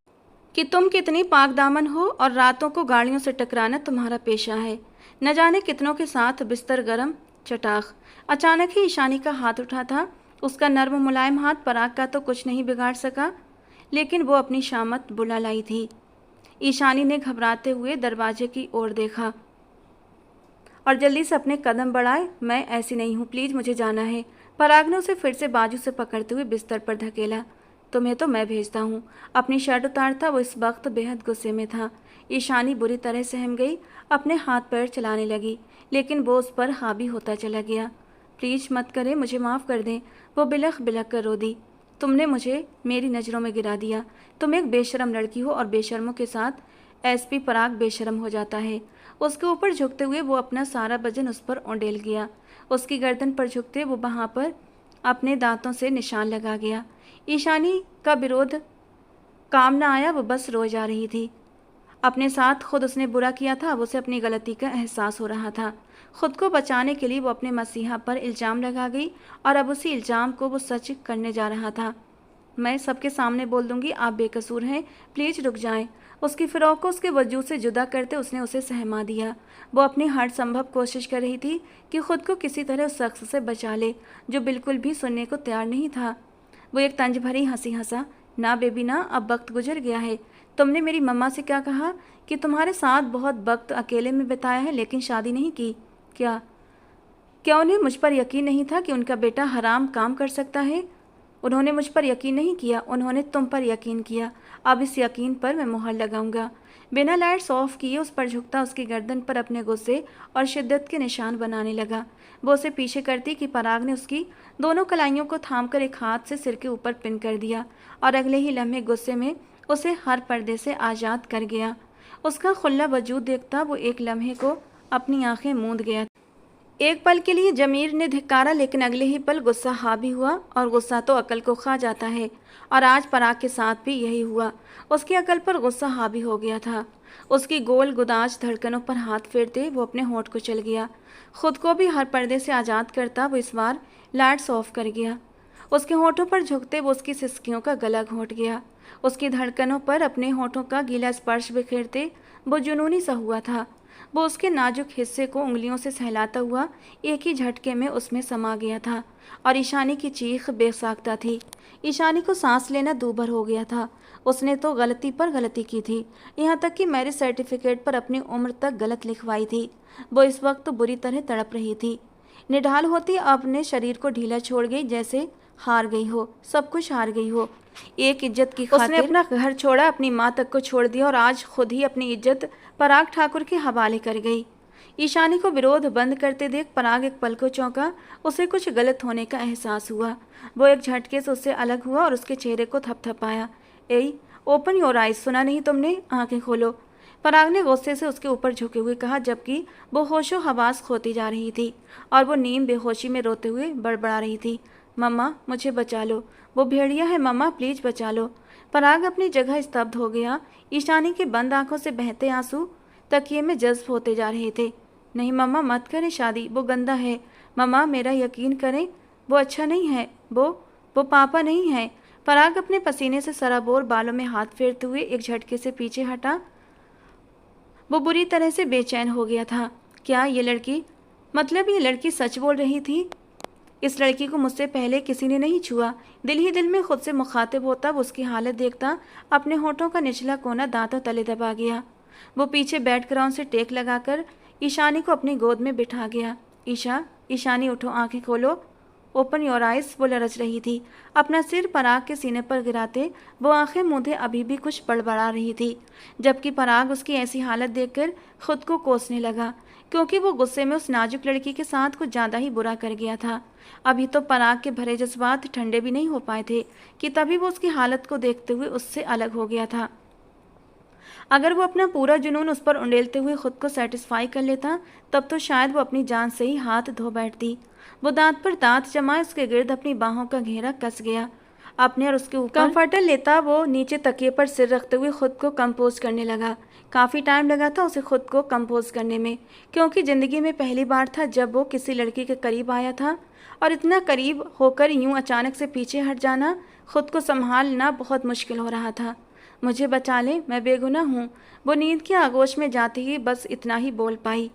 कि तुम कितनी पाक दामन हो, और रातों को गाड़ियों से टकराना तुम्हारा पेशा है। न जाने कितनों के साथ बिस्तर गरम चटाख। अचानक ही ईशानी का हाथ उठा था। उसका नर्म मुलायम हाथ पराग का तो कुछ नहीं बिगाड़ सका, लेकिन वो अपनी शामत बुला लाई थी। ईशानी ने घबराते हुए दरवाजे की ओर देखा और जल्दी से अपने कदम बढ़ाए। मैं ऐसी नहीं हूँ, प्लीज़ मुझे जाना है। पराग ने उसे फिर से बाजू से पकड़ते हुए बिस्तर पर धकेला। तुम्हें तो मैं भेजता हूँ। अपनी शर्ट उतारता वो इस वक्त बेहद गुस्से में था। ईशानी बुरी तरह सहम गई, अपने हाथ पैर चलाने लगी, लेकिन वो उस पर हावी होता चला गया। प्लीज़ मत करें, मुझे माफ़ कर दें। वो बिलख बिलख कर रो दी। तुमने मुझे मेरी नज़रों में गिरा दिया। तुम एक बेशरम लड़की हो, और बेशर्मों के साथ एसपी पराग बेशरम हो जाता है। उसके ऊपर झुकते हुए वो अपना सारा वजन उस पर उंडेल गया। उसकी गर्दन पर झुकते वो वहाँ पर अपने दांतों से निशान लगा गया। ईशानी का विरोध काम न आया, वो बस रो जा रही थी। अपने साथ खुद उसने बुरा किया था, अब उसे अपनी गलती का एहसास हो रहा था। खुद को बचाने के लिए वो अपने मसीहा पर इल्ज़ाम लगा गई, और अब उसी इल्ज़ाम को वो सच करने जा रहा था। मैं सबके सामने बोल दूंगी आप बेकसूर हैं, प्लीज़ रुक जाएं। उसकी फ़िरौक को उसके वजूद से जुदा करते उसने उसे सहमा दिया। वो अपनी हर संभव कोशिश कर रही थी कि खुद को किसी तरह उस शख्स से बचा ले जो बिल्कुल भी सुनने को तैयार नहीं था। वो एक तंज भरी हंसी हंसा। ना बेबी ना, अब वक्त गुजर गया है। तुमने मेरी मम्मा से क्या कहा कि तुम्हारे साथ बहुत वक्त अकेले में बिताया है, लेकिन शादी नहीं की। क्या क्या उन्हें मुझ पर यकीन नहीं था कि उनका बेटा हराम काम कर सकता है? उन्होंने मुझ पर यकीन नहीं किया, उन्होंने तुम पर यकीन किया। अब इस यकीन पर मैं मुहर लगाऊंगा। बिना लाइट्स ऑफ किए उस पर झुकता उसकी गर्दन पर अपने गुस्से और शिद्दत के निशान बनाने लगा। वो उसे पीछे करती कि पराग ने उसकी दोनों कलाइयों को थामकर एक हाथ से सिर के ऊपर पिन कर दिया, और अगले ही लम्हे गुस्से में उसे हर पर्दे से आज़ाद कर गया। उसका खुला वजूद देखता वो एक लम्हे को अपनी आंखें मूंद गया। एक पल के लिए जमीर ने धिक्कारा, लेकिन अगले ही पल गुस्सा हावी हुआ, और गुस्सा तो अकल को खा जाता है, और आज पराग के साथ भी यही हुआ। उसकी अकल पर गुस्सा हावी हो गया था। उसकी गोल गुदाज धड़कनों पर हाथ फेरते वो अपने होंठ को चल गया। खुद को भी हर पर्दे से आज़ाद करता वो इस बार लाइट्स ऑफ कर गया। उसके होंठों पर झुकते वो उसकी सिसकियों का गला घोंट गया। उसकी धड़कनों पर अपने होंठों का गीला स्पर्श बिखेरते वो जुनूनी सा हुआ था। वो उसके नाजुक हिस्से को उंगलियों से सहलाता हुआ एक ही झटके में उसमें समा गया था, और ईशानी की चीख बेसाख्ता थी। ईशानी को सांस लेना दूभर हो गया था। उसने तो गलती पर गलती की थी, यहाँ तक कि मैरिज सर्टिफिकेट पर अपनी उम्र तक गलत लिखवाई थी। वो इस वक्त तो बुरी तरह तड़प रही थी। निढाल होती अपने शरीर को ढीला छोड़ गई, जैसे हार गई हो, सब कुछ हार गई हो। एक इज्जत की खातिर उसने अपना घर छोड़ा, अपनी माँ तक को छोड़ दिया, और आज खुद ही अपनी इज्जत पराग ठाकुर के हवाले कर गई। ईशानी को विरोध बंद करते देख पराग एक पल को चौंका। उसे कुछ गलत होने का एहसास हुआ। वो एक झटके से उससे अलग हुआ और उसके चेहरे को थपथपाया। ए ओपन योर आइज, सुना नहीं तुमने? आंखें खोलो, पराग ने गुस्से से उसके ऊपर झुके हुए कहा, जबकि वो होशो हवास खोती जा रही थी और वो नीम बेहोशी में रोते हुए बड़बड़ा रही थी। मम्मा मुझे बचा लो, वो भेड़िया है, मम्मा प्लीज बचा लो। पराग अपनी जगह स्तब्ध हो गया। ईशानी के बंद आंखों से बहते आंसू तकिए में जज्ब होते जा रहे थे। नहीं मम्मा मत करें शादी, वो गंदा है। मम्मा मेरा यकीन करें, वो अच्छा नहीं है, वो पापा नहीं है। पराग अपने पसीने से सराबोर बालों में हाथ फेरते हुए एक झटके से पीछे हटा। वो बुरी तरह से बेचैन हो गया था। क्या ये लड़की, मतलब ये लड़की सच बोल रही थी? इस लड़की को मुझसे पहले किसी ने नहीं छुआ। दिल ही दिल में खुद से मुखातिब होता वो उसकी हालत देखता अपने होठों का निचला कोना दांतों तले दबा गया। वो पीछे बैठ ग्राउंड से टेक लगाकर ईशानी को अपनी गोद में बिठा गया। ईशानी उठो, आंखें खोलो, ओपन योर आइज, वो लरच रही थी। अपना सिर पराग के सीने पर गिराते वो आंखें मूंधे अभी भी कुछ बड़बड़ा रही थी, जबकि पराग उसकी ऐसी हालत देखकर खुद को कोसने लगा, क्योंकि वो गुस्से में उस नाजुक लड़की के साथ कुछ ज़्यादा ही बुरा कर गया था। अभी तो पराग के भरे जज्बात ठंडे भी नहीं हो पाए थे कि तभी वो उसकी हालत को देखते हुए उससे अलग हो गया था। अगर वो अपना पूरा जुनून उस पर उंडेलते हुए खुद को सेटिस्फाई कर लेता, तब तो शायद वो अपनी जान से ही हाथ धो बैठती। वो दांत पर दांत जमाए उसके गिर्द अपनी बाहों का घेरा कस गया। अपने और उसके ऊपर कंफर्टर लेता वो नीचे तकिए पर सिर रखते हुए खुद को कंपोज करने लगा। काफ़ी टाइम लगा था उसे खुद को कंपोज करने में, क्योंकि ज़िंदगी में पहली बार था जब वो किसी लड़की के करीब आया था, और इतना करीब होकर यूं अचानक से पीछे हट जाना, खुद को संभालना बहुत मुश्किल हो रहा था। मुझे बचा ले, मैं बेगुनाह हूँ, वो नींद की आगोश में जाते ही बस इतना ही बोल पाई।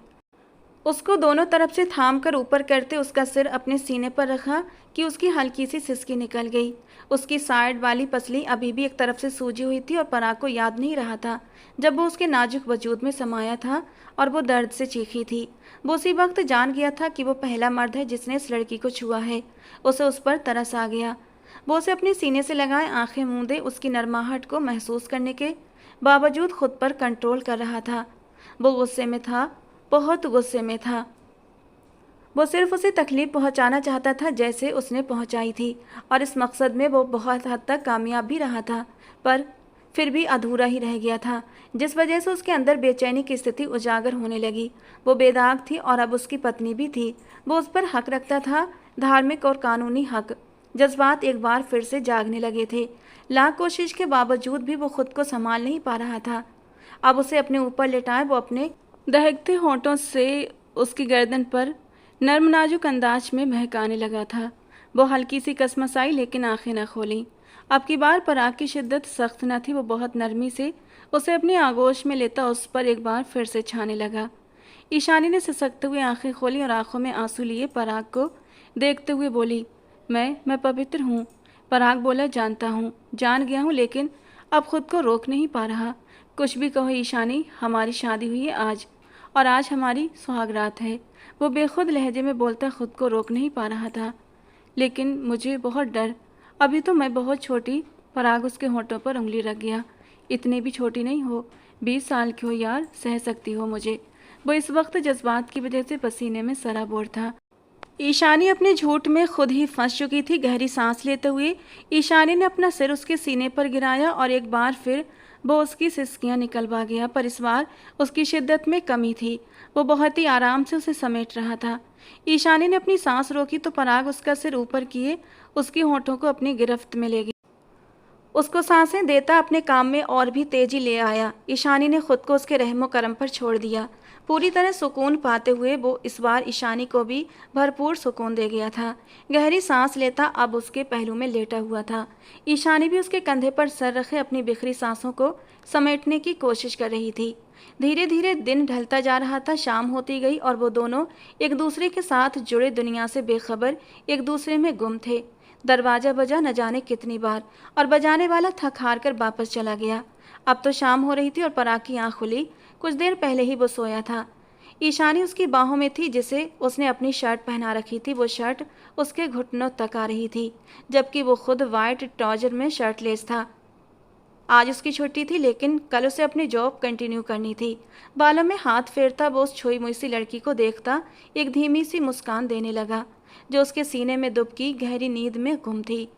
उसको दोनों तरफ से थाम कर ऊपर करते उसका सिर अपने सीने पर रखा कि उसकी हल्की सी सिसकी निकल गई। उसकी साइड वाली पसली अभी भी एक तरफ से सूजी हुई थी, और पराग को याद नहीं रहा था जब वो उसके नाजुक वजूद में समाया था और वो दर्द से चीखी थी। वो उसी वक्त जान गया था कि वो पहला मर्द है जिसने इस लड़की को छुआ है। उसे उस पर तरस आ गया। वो उसे अपने सीने से लगाए आंखें मूंदे उसकी नरमाहट को महसूस करने के बावजूद खुद पर कंट्रोल कर रहा था। वो गुस्से में था, बहुत गुस्से में था। वो सिर्फ उसे तकलीफ पहुंचाना चाहता था जैसे उसने पहुंचाई थी, और इस मकसद में वो बहुत हद तक कामयाब भी रहा था, पर फिर भी अधूरा ही रह गया था, जिस वजह से उसके अंदर बेचैनी की स्थिति उजागर होने लगी। वो बेदाग थी और अब उसकी पत्नी भी थी। वो उस पर हक रखता था, धार्मिक और कानूनी हक। जज्बात एक बार फिर से जागने लगे थे। लाख कोशिश के बावजूद भी वो खुद को संभाल नहीं पा रहा था। अब उसे अपने ऊपर लेटाए वो अपने दहकते होंठों से उसकी गर्दन पर नर्म नाजुक अंदाज में महकाने लगा था। वो हल्की सी कसमसाई, लेकिन आंखें न खोली। अब की बार पराग की शिद्दत सख्त न थी। वो बहुत नरमी से उसे अपनी आगोश में लेता उस पर एक बार फिर से छाने लगा। ईशानी ने सिसकते हुए आंखें खोली और आंखों में आंसू लिए पराग को देखते हुए बोली, मैं पवित्र हूँ। पराग बोला, जानता हूँ, जान गया हूँ, लेकिन अब खुद को रोक नहीं पा रहा। कुछ भी कहो ईशानी, हमारी शादी हुई है आज, और आज हमारी सुहागरात है। वो बेखुद लहजे में बोलता खुद को रोक नहीं पा रहा था। लेकिन मुझे बहुत डर, अभी तो मैं बहुत छोटी। पराग उसके होंठों पर उंगली रख गया। इतनी भी छोटी नहीं हो, 20 साल की हो यार, सह सकती हो मुझे। वो इस वक्त जज्बात की वजह से पसीने में सराबोर था। ईशानी अपने झूठ में खुद ही फंस चुकी थी। गहरी सांस लेते हुए ईशानी ने अपना सिर उसके सीने पर गिराया और एक बार फिर वो उसकी सिसकियां निकलवा गया, पर इस बार उसकी शिद्दत में कमी थी। वो बहुत ही आराम से उसे समेट रहा था। ईशानी ने अपनी सांस रोकी तो पराग उसका सिर ऊपर किए उसकी होठों को अपनी गिरफ्त में ले गया। उसको सांसें देता अपने काम में और भी तेजी ले आया। ईशानी ने खुद को उसके रहमो करम पर छोड़ दिया। पूरी तरह सुकून पाते हुए वो इस बार ईशानी को भी भरपूर सुकून दे गया था। गहरी सांस लेता अब उसके पहलू में लेटा हुआ था। ईशानी भी उसके कंधे पर सर रखे अपनी बिखरी सांसों को समेटने की कोशिश कर रही थी। धीरे धीरे दिन ढलता जा रहा था, शाम होती गई और वो दोनों एक दूसरे के साथ जुड़े दुनिया से बेखबर एक दूसरे में गुम थे। दरवाजा बजा न जाने कितनी बार और बजाने वाला थक हार कर वापस चला गया। अब तो शाम हो रही थी और पराग की आंख खुली। कुछ देर पहले ही वो सोया था। ईशानी उसकी बाहों में थी जिसे उसने अपनी शर्ट पहना रखी थी। वो शर्ट उसके घुटनों तक आ रही थी, जबकि वो खुद वाइट ट्राउजर में शर्टलेस था। आज उसकी छुट्टी थी, लेकिन कल उसे अपनी जॉब कंटिन्यू करनी थी। बालों में हाथ फेरता वो उस छोई मुई सी लड़की को देखता एक धीमी सी मुस्कान देने लगा, जो उसके सीने में दुबकी गहरी नींद में गुम थी।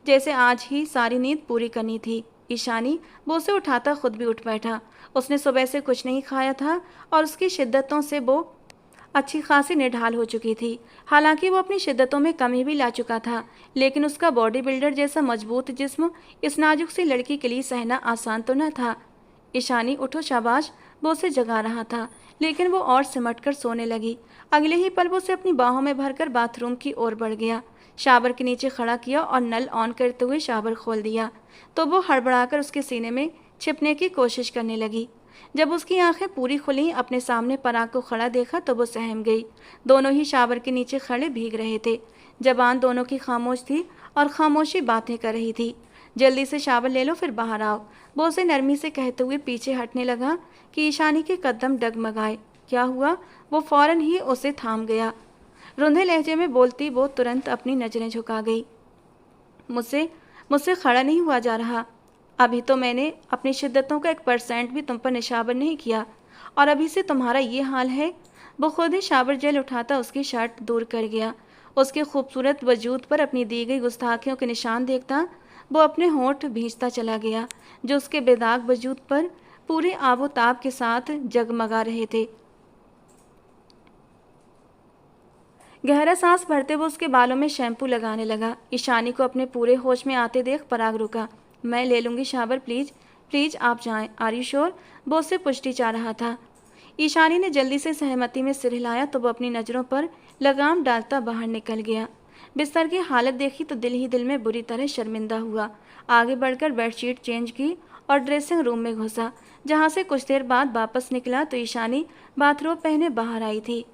जैसे आज ही सारी नींद पूरी करनी थी। ईशानी वो उसे उठाता खुद भी उठ बैठा। उसने सुबह से कुछ नहीं खाया था और उसकी शिद्दतों से वो अच्छी खासी निढाल हो चुकी थी। हालांकि वो अपनी शिद्दतों में कमी भी ला चुका था, लेकिन उसका बॉडी बिल्डर जैसा मजबूत जिस्म इस नाजुक सी लड़की के लिए सहना आसान तो न था। ईशानी उठो शाबाश, वो उसे जगा रहा था, लेकिन वो और सिमट कर सोने लगी। अगले ही पल वो उसे अपनी बाहों में भरकर बाथरूम की ओर बढ़ गया। शावर के नीचे खड़ा किया और नल ऑन करते हुए शावर खोल दिया तो वो हड़बड़ाकर उसके सीने में छिपने की कोशिश करने लगी। जब उसकी आंखें पूरी खुली, अपने सामने पराग को खड़ा देखा तो वो सहम गई। दोनों ही शावर के नीचे खड़े भीग रहे थे। जबान दोनों की खामोश थी और खामोशी बातें कर रही थी। जल्दी से शावर ले लो, फिर बाहर आओ, वो उसे नरमी से कहते हुए पीछे हटने लगा कि ईशानी के कदम डगमगाए। क्या हुआ? वो फौरन ही उसे थाम गया। रुंधे लहजे में बोलती वो तुरंत अपनी नजरें झुका गई। मुझसे मुझसे खड़ा नहीं हुआ जा रहा। अभी तो मैंने अपनी शिद्दतों का 1% भी तुम पर निशावर नहीं किया और अभी से तुम्हारा ये हाल है। वो खुद ही शावर जेल उठाता उसकी शर्ट दूर कर गया। उसके खूबसूरत वजूद पर अपनी दी गई गुस्ताखियों के निशान देखता वो अपने होंठ भींचता चला गया, जो उसके बेदाग वजूद पर पूरे आबोताब के साथ जगमगा रहे थे। गहरा सांस भरते वो उसके बालों में शैम्पू लगाने लगा। ईशानी को अपने पूरे होश में आते देख पराग रुका। मैं ले लूँगी शावर, प्लीज़ प्लीज़ आप जाएं। Are you sure? वो उससे पुष्टि चाह रहा था। ईशानी ने जल्दी से सहमति में सिर हिलाया तो वो अपनी नज़रों पर लगाम डालता बाहर निकल गया। बिस्तर की हालत देखी तो दिल ही दिल में बुरी तरह शर्मिंदा हुआ। आगे बढ़कर बेडशीट चेंज की और ड्रेसिंग रूम में घुसा, जहाँ से कुछ देर बाद वापस निकला तो ईशानी बाथरोब पहने बाहर आई थी।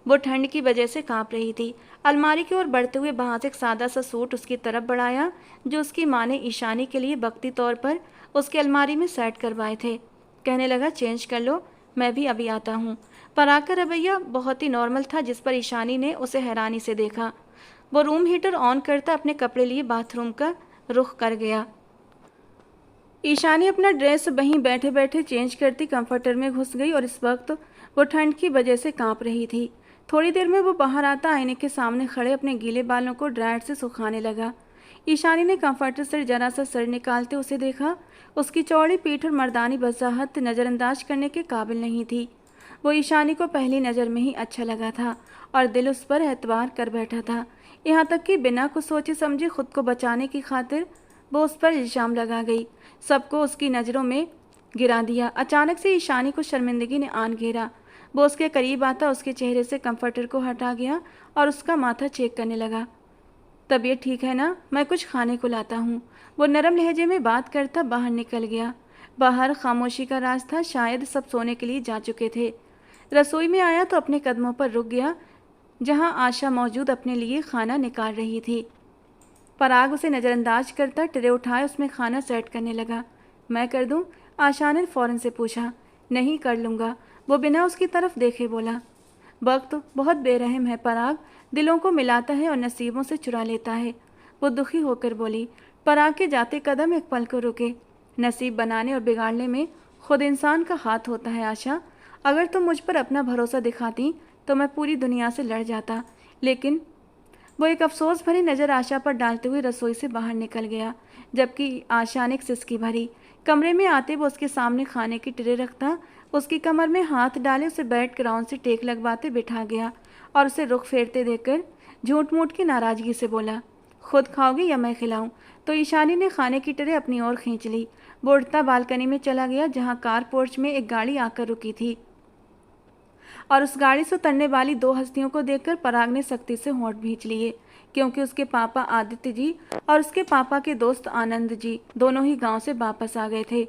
वो ठंड की वजह से कांप रही थी। अलमारी की ओर बढ़ते हुए वहाँ से एक सादा सा सूट उसकी तरफ बढ़ाया, जो उसकी माँ ने ईशानी के लिए वक्ती तौर पर उसकी अलमारी में सेट करवाए थे। कहने लगा, चेंज कर लो, मैं भी अभी आता हूँ। पराग का रवैया बहुत ही नॉर्मल था, जिस पर ईशानी ने उसे हैरानी से देखा। वो रूम हीटर ऑन करता अपने कपड़े लिए बाथरूम का रुख कर गया। ईशानी अपना ड्रेस वहीं बैठे बैठे चेंज करती कंफर्टर में घुस गई और इस वक्त वो ठंड की वजह से कांप रही थी। थोड़ी देर में वो बाहर आता आईने के सामने खड़े अपने गीले बालों को ड्रायर से सुखाने लगा। ईशानी ने कंफर्टर से जरा सा सर निकालते उसे देखा। उसकी चौड़ी पीठ और मर्दानी वजाहत नज़रअंदाज करने के काबिल नहीं थी। वो ईशानी को पहली नज़र में ही अच्छा लगा था और दिल उस पर एतबार कर बैठा था। यहाँ तक कि बिना कुछ सोचे समझे खुद को बचाने की खातिर वो उस पर इल्ज़ाम लगा गई। सबको उसकी नज़रों में गिरा दिया। अचानक से ईशानी को शर्मिंदगी ने आन घेरा। वो उसके करीब आता उसके चेहरे से कंफर्टर को हटा गया और उसका माथा चेक करने लगा। तबीयत ठीक है ना? मैं कुछ खाने को लाता हूँ। वो नरम लहजे में बात करता बाहर निकल गया। बाहर खामोशी का राज था, शायद सब सोने के लिए जा चुके थे। रसोई में आया तो अपने कदमों पर रुक गया, जहाँ आशा मौजूद अपने लिए खाना निकाल रही थी। पराग उसे नज़रअंदाज करता ट्रे उठाए उसमें खाना सेट करने लगा। मैं कर दूँ? आशा ने फ़ौरन से पूछा। नहीं, कर लूँगा, वो बिना उसकी तरफ देखे बोला। वक्त बहुत बेरहम है पराग, दिलों को मिलाता है और नसीबों से चुरा लेता है। वो दुखी होकर बोली। पराग के जाते कदम एक पल को रुके। नसीब बनाने और बिगाड़ने में खुद इंसान का हाथ होता है आशा। अगर तुम मुझ पर अपना भरोसा दिखाती तो मैं पूरी दुनिया से लड़ जाता, लेकिन वो एक अफसोस भरी नज़र आशा पर डालते हुए रसोई से बाहर निकल गया, जबकि आशा ने एक सिसकी भरी। कमरे में आते वो उसके सामने खाने की ट्रे रखता, उसकी कमर में हाथ डाले उसे बेड ग्राउंड से टेक लगवाते बिठा गया और उसे रुख फेरते देखकर झूठ मूठ की नाराज़गी से बोला, खुद खाओगी या मैं खिलाऊं? तो ईशानी ने खाने की ट्रे अपनी ओर खींच ली। वो उड़ता बालकनी में चला गया, जहां कार पोर्च में एक गाड़ी आकर रुकी थी, और उस गाड़ी से उतरने वाली दो हस्तियों को देखकर पराग ने सख्ती से होंठ भींच लिए, क्योंकि उसके पापा आदित्य जी और उसके पापा के दोस्त आनंद जी दोनों ही गांव से वापस आ गए थे।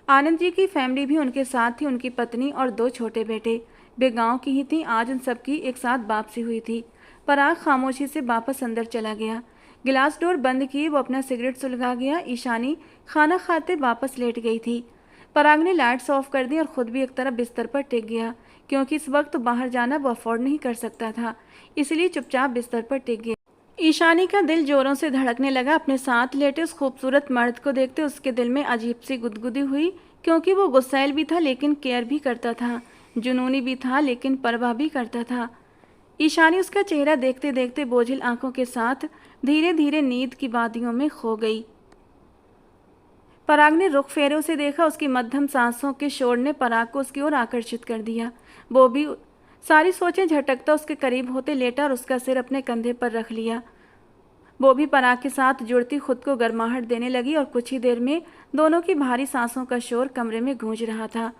आनंद जी की फैमिली भी उनके साथ थी, उनकी पत्नी और दो छोटे बेटे। वे गांव की ही थी। आज उन सबकी एक साथ वापसी हुई थी। पराग खामोशी से वापस अंदर चला गया। गिलास डोर बंद किए वो अपना सिगरेट सुलगा गया। ईशानी खाना खाते वापस लेट गई थी। पराग ने लाइट्स ऑफ कर दी और खुद भी एक तरफ बिस्तर पर टिक गया, क्योंकि इस वक्त बाहर जाना वो अफोर्ड नहीं कर सकता था, इसलिए चुपचाप बिस्तर पर टिक गया। ईशानी का दिल जोरों से धड़कने लगा। अपने साथ लेटे उस खूबसूरत मर्द को देखते उसके दिल में अजीब सी गुदगुदी हुई, क्योंकि वो गुस्सैल भी था लेकिन केयर भी करता था, जुनूनी भी था लेकिन परवाह भी करता था। ईशानी उसका चेहरा देखते देखते बोझिल आंखों के साथ धीरे धीरे नींद की वादियों में खो गई। पराग ने रुख फेरे उसे देखा। उसकी मध्यम सांसों के शोर ने पराग को उसकी ओर आकर्षित कर दिया। वो भी सारी सोचें झटकता उसके करीब होते लेटा और उसका सिर अपने कंधे पर रख लिया। वो भी पराग के साथ जुड़ती खुद को गर्माहट देने लगी और कुछ ही देर में दोनों की भारी सांसों का शोर कमरे में गूंज रहा था।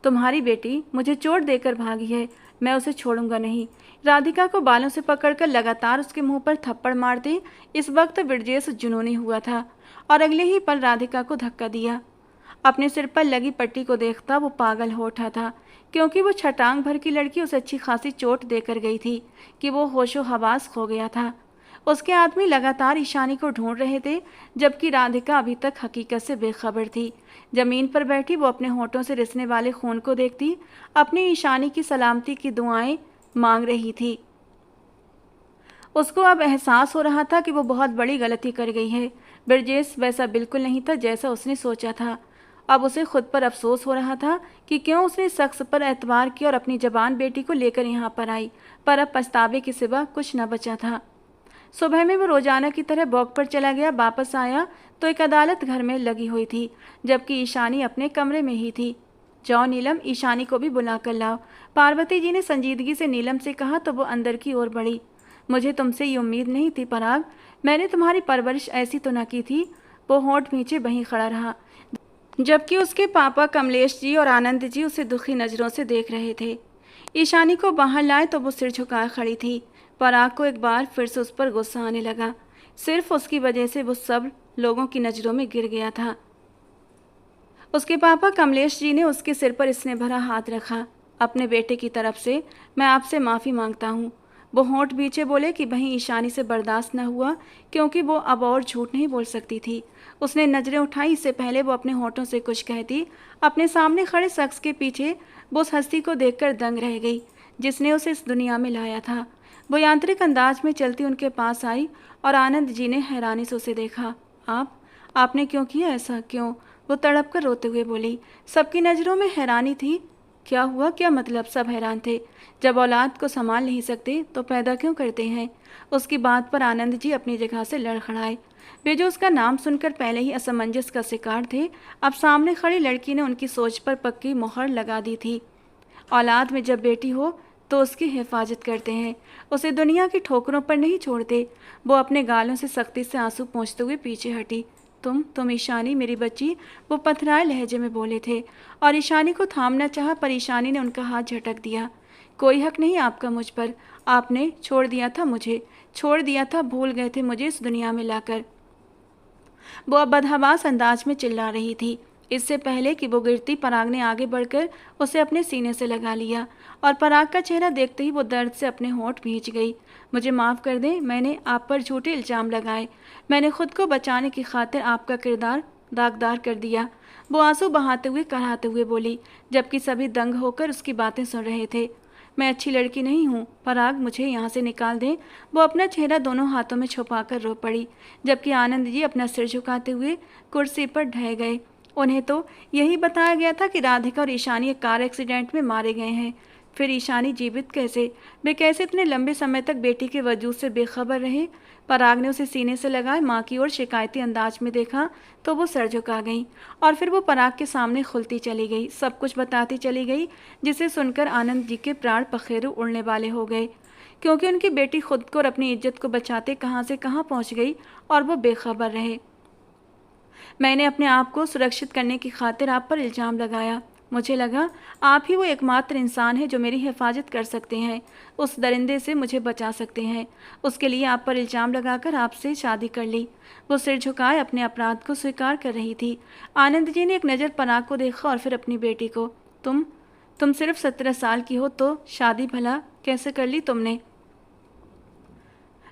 तुम्हारी बेटी मुझे चोट देकर भागी है, मैं उसे छोड़ूंगा नहीं। राधिका को बालों से पकड़कर लगातार उसके मुंह पर थप्पड़ मारते इस वक्त विरजेश जुनूनी हुआ था और अगले ही पल राधिका को धक्का दिया। अपने सिर पर लगी पट्टी को देखता वो पागल हो उठा था, क्योंकि वो छटांग भर की लड़की उसे अच्छी खासी चोट देकर गई थी कि वो होशो हवास खो गया था। उसके आदमी लगातार ईशानी को ढूंढ रहे थे, जबकि राधिका अभी तक हकीकत से बेखबर थी। जमीन पर बैठी वो अपने होठों से रिसने वाले खून को देखती अपनी ईशानी की सलामती की दुआएं मांग रही थी। उसको अब एहसास हो रहा था कि वो बहुत बड़ी गलती कर गई है। ब्रजेश वैसा बिल्कुल नहीं था जैसा उसने सोचा था। अब उसे खुद पर अफसोस हो रहा था कि क्यों उसने शख्स पर एतबार किया और अपनी जवान बेटी को लेकर यहाँ पर आई, पर अब पछतावे के सिवा कुछ न बचा था। सुबह में वो रोजाना की तरह वॉक पर चला गया। वापस आया तो एक अदालत घर में लगी हुई थी, जबकि ईशानी अपने कमरे में ही थी। जाओ नीलम, ईशानी को भी बुला कर लाओ, पार्वती जी ने संजीदगी से नीलम से कहा तो वो अंदर की ओर बढ़ी। मुझे तुमसे ये उम्मीद नहीं थी पराग, मैंने तुम्हारी परवरिश ऐसी तो न की थी। वो होंठ नीचे वहीं खड़ा रहा, जबकि उसके पापा कमलेश जी और आनंद जी उसे दुखी नज़रों से देख रहे थे। ईशानी को बाहर लाए तो वो सिर झुकाए खड़ी थी। पराग को एक बार फिर से उस पर गुस्सा आने लगा। सिर्फ उसकी वजह से वो सब लोगों की नज़रों में गिर गया था। उसके पापा कमलेश जी ने उसके सिर पर स्नेह भरा हाथ रखा। अपने बेटे की तरफ से मैं आपसे माफ़ी मांगता हूँ। वो होंठ बीचे बोले कि वहीं ईशानी से बर्दाश्त न हुआ, क्योंकि वो अब और झूठ नहीं बोल सकती थी। उसने नज़रें उठाई, इससे पहले वो अपने होठों से कुछ कहती अपने सामने खड़े शख्स के पीछे वो उस हस्ती को देखकर दंग रह गई जिसने उसे इस दुनिया में लाया था। वो यांत्रिक अंदाज में चलती उनके पास आई और आनंद जी ने हैरानी से उसे देखा। आपने क्यों किया ऐसा, क्यों? वो तड़प कर रोते हुए बोली। सबकी नज़रों में हैरानी थी। क्या हुआ, क्या मतलब? सब हैरान थे। जब औलाद को संभाल नहीं सकते तो पैदा क्यों करते हैं? उसकी बात पर आनंद जी अपनी जगह से लड़खड़ाए। वे जो उसका नाम सुनकर पहले ही असमंजस का शिकार थे, अब सामने खड़ी लड़की ने उनकी सोच पर पक्की मोहर लगा दी थी। औलाद में जब बेटी हो तो उसकी हिफाजत करते हैं, उसे दुनिया की ठोकरों पर नहीं छोड़ते। वो अपने गालों से सख्ती से आंसू पोंछते हुए पीछे हटी। तुम ईशानी, मेरी बच्ची, वो पथराए लहजे में बोले थे और ईशानी को थामना चाहा, पर ईशानी ने उनका हाथ झटक दिया। कोई हक नहीं आपका मुझ पर, आपने छोड़ दिया था, मुझे छोड़ दिया था, भूल गए थे मुझे इस दुनिया में लाकर। वो अब बदहवास अंदाज में चिल्ला रही थी। इससे पहले कि वो गिरती, पराग ने आगे बढ़कर उसे अपने सीने से लगा लिया और पराग का चेहरा देखते ही वो दर्द से अपने होंठ भींच गई। मुझे माफ़ कर दें, मैंने आप पर झूठे इल्ज़ाम लगाए, मैंने खुद को बचाने की खातिर आपका किरदार दागदार कर दिया। वो आंसू बहाते हुए कराहते हुए बोली, जबकि सभी दंग होकर उसकी बातें सुन रहे थे। मैं अच्छी लड़की नहीं हूँ पराग, मुझे यहाँ से निकाल दें। वो अपना चेहरा दोनों हाथों में छुपाकर रो पड़ी, जबकि आनंद जी अपना सिर झुकाते हुए कुर्सी पर ढह गए। उन्हें तो यही बताया गया था कि राधिका और ईशानी एक कार एक्सीडेंट में मारे गए हैं, फिर ईशानी जीवित कैसे? वे कैसे इतने लंबे समय तक बेटी के वजूद से बेखबर रहे? पराग ने उसे सीने से लगाए माँ की ओर शिकायती अंदाज में देखा तो वो सर झुका गई और फिर वो पराग के सामने खुलती चली गई, सब कुछ बताती चली गई, जिसे सुनकर आनंद जी के प्राण पखेरु उड़ने वाले हो गए, क्योंकि उनकी बेटी खुद को और अपनी इज्जत को बचाते कहाँ से कहाँ पहुँच गई और वो बेखबर रहे। मैंने अपने आप को सुरक्षित करने की खातिर आप पर इल्ज़ाम लगाया। मुझे लगा आप ही वो एकमात्र इंसान है जो मेरी हिफाजत कर सकते हैं, उस दरिंदे से मुझे बचा सकते हैं। उसके लिए आप पर इल्ज़ाम लगाकर आपसे शादी कर ली। वो सिर झुकाए अपने अपराध को स्वीकार कर रही थी। आनंद जी ने एक नज़र पराग को देखा और फिर अपनी बेटी को। तुम सिर्फ 17 साल की हो तो शादी भला कैसे कर ली तुमने?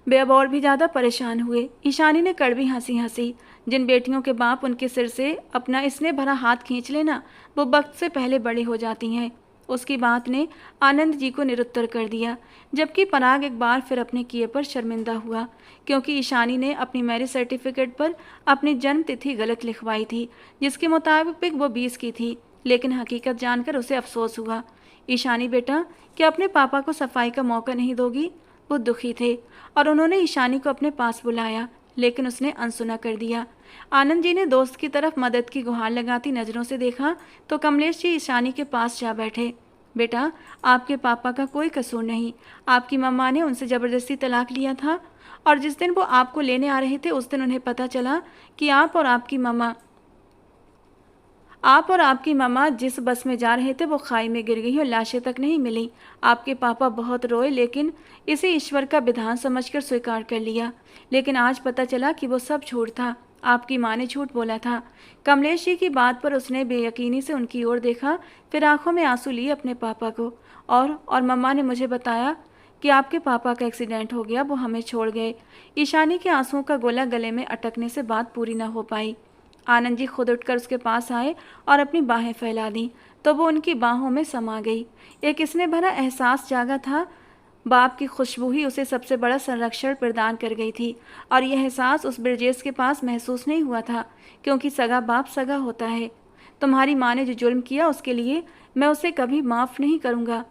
वे अब और भी ज़्यादा परेशान हुए। ईशानी ने कड़वी हंसी हंसी। जिन बेटियों के बाप उनके सिर से अपना स्नेह भरा हाथ खींच लेना, वो वक्त से पहले बड़ी हो जाती हैं। उसकी बात ने आनंद जी को निरुत्तर कर दिया, जबकि पराग एक बार फिर अपने किए पर शर्मिंदा हुआ, क्योंकि ईशानी ने अपनी मैरिज सर्टिफिकेट पर अपनी जन्म तिथि गलत लिखवाई थी, जिसके मुताबिक वो 20 की थी, लेकिन हकीकत जानकर उसे अफसोस हुआ। ईशानी बेटा, क्या अपने पापा को सफाई का मौका नहीं दोगी? वो दुखी थे और उन्होंने ईशानी को अपने पास बुलाया, लेकिन उसने अनसुना कर दिया। आनंद जी ने दोस्त की तरफ मदद की गुहार लगाती नज़रों से देखा तो कमलेश जी ईशानी के पास जा बैठे। बेटा, आपके पापा का कोई कसूर नहीं। आपकी मम्मा ने उनसे ज़बरदस्ती तलाक लिया था और जिस दिन वो आपको लेने आ रहे थे उस दिन उन्हें पता चला कि आप और आपकी मम्मा जिस बस में जा रहे थे वो खाई में गिर गई और लाशें तक नहीं मिली। आपके पापा बहुत रोए, लेकिन इसे ईश्वर का विधान समझकर स्वीकार कर लिया। लेकिन आज पता चला कि वो सब झूठ था। आपकी माँ ने झूठ बोला था। कमलेश जी की बात पर उसने बेयकीनी से उनकी ओर देखा, फिर आंखों में आंसू लिए अपने पापा को। और मम्मा ने मुझे बताया कि आपके पापा का एक्सीडेंट हो गया, वो हमें छोड़ गए। ईशानी के आंसुओं का गोला गले में अटकने से बात पूरी न हो पाई। आनंद जी खुद उठकर उसके पास आए और अपनी बाहें फैला दी तो वो उनकी बाहों में समा गई। एक स्नेह भरा एहसास जागा था। बाप की खुशबू ही उसे सबसे बड़ा संरक्षण प्रदान कर गई थी, और यह एहसास उस ब्रजेश के पास महसूस नहीं हुआ था, क्योंकि सगा बाप सगा होता है। तुम्हारी माँ ने जो जुल्म किया उसके लिए मैं उसे कभी माफ़ नहीं करूँगा,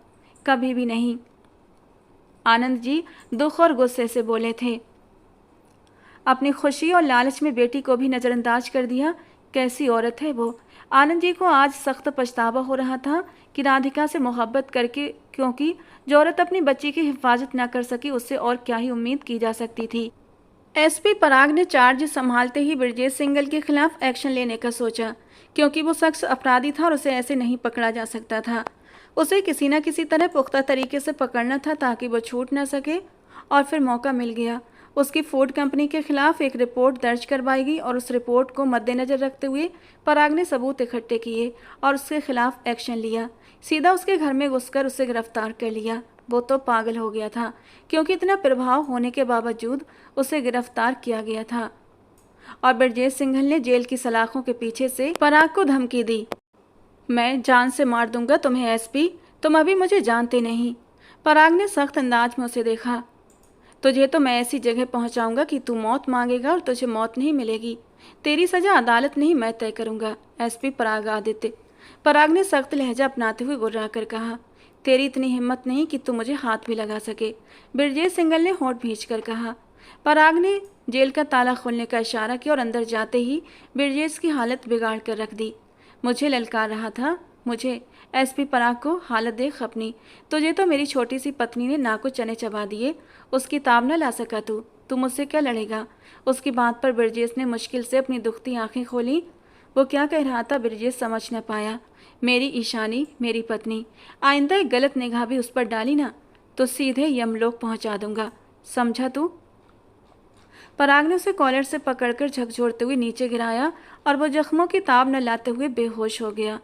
कभी भी नहीं। आनंद जी दुख और गुस्से से बोले थे। अपनी खुशी और लालच में बेटी को भी नज़रअंदाज कर दिया। कैसी औरत है वो! आनंद जी को आज सख्त पछतावा हो रहा था कि राधिका से मोहब्बत करके, क्योंकि जो औरत अपनी बच्ची की हिफाजत न कर सकी उससे और क्या ही उम्मीद की जा सकती थी। एसपी पराग ने चार्ज संभालते ही ब्रजेश सिंघल के खिलाफ एक्शन लेने का सोचा, क्योंकि वो शख्स अपराधी था और उसे ऐसे नहीं पकड़ा जा सकता था। उसे किसी न किसी तरह पुख्ता तरीके से पकड़ना था ताकि वो छूट न सके। और फिर मौका मिल गया। उसकी फूड कंपनी के खिलाफ एक रिपोर्ट दर्ज करवाई गई और उस रिपोर्ट को मद्देनज़र रखते हुए पराग ने सबूत इकट्ठे किए और उसके खिलाफ एक्शन लिया। सीधा उसके घर में घुसकर उसे गिरफ्तार कर लिया। वो तो पागल हो गया था, क्योंकि इतना प्रभाव होने के बावजूद उसे गिरफ्तार किया गया था। और ब्रजेश सिंघल ने जेल की सलाखों के पीछे से पराग को धमकी दी, मैं जान से मार दूंगा तुम्हें एसपी, तुम अभी मुझे जानते नहीं। पराग ने सख्त अंदाज में उसे देखा। तुझे तो मैं ऐसी जगह पहुंचाऊंगा कि तू मौत मांगेगा और तुझे मौत नहीं मिलेगी। तेरी सजा अदालत नहीं मैं तय करूंगा। एसपी पराग आदित्य, पराग ने सख्त लहजा अपनाते हुए गुर्रा कर कहा। तेरी इतनी हिम्मत नहीं कि तू मुझे हाथ भी लगा सके, ब्रजेश सिंघल ने होंठ भींच कर कहा। पराग ने जेल का ताला खोलने का इशारा किया और अंदर जाते ही ब्रजेश की हालत बिगाड़ कर रख दी। मुझे ललकार रहा था, मुझे? एसपी पराग को हालत देख अपनी। तुझे तो मेरी छोटी सी पत्नी ने नाको चने चबा दिए, उसकी ताब न ला सका तू मुझसे क्या लड़ेगा? उसकी बात पर ब्रजेश ने मुश्किल से अपनी दुखती आंखें खोली। वो क्या कह रहा था ब्रजेश समझ न पाया। मेरी ईशानी मेरी पत्नी, आइंदा एक गलत निगाह भी उस पर डाली ना तो सीधे यमलोक पहुंचा दूंगा, समझा तू? पराग ने उसे कॉलर से पकड़कर झकझोरते हुए नीचे गिराया और वो जख्मों की ताब न लाते हुए बेहोश हो गया।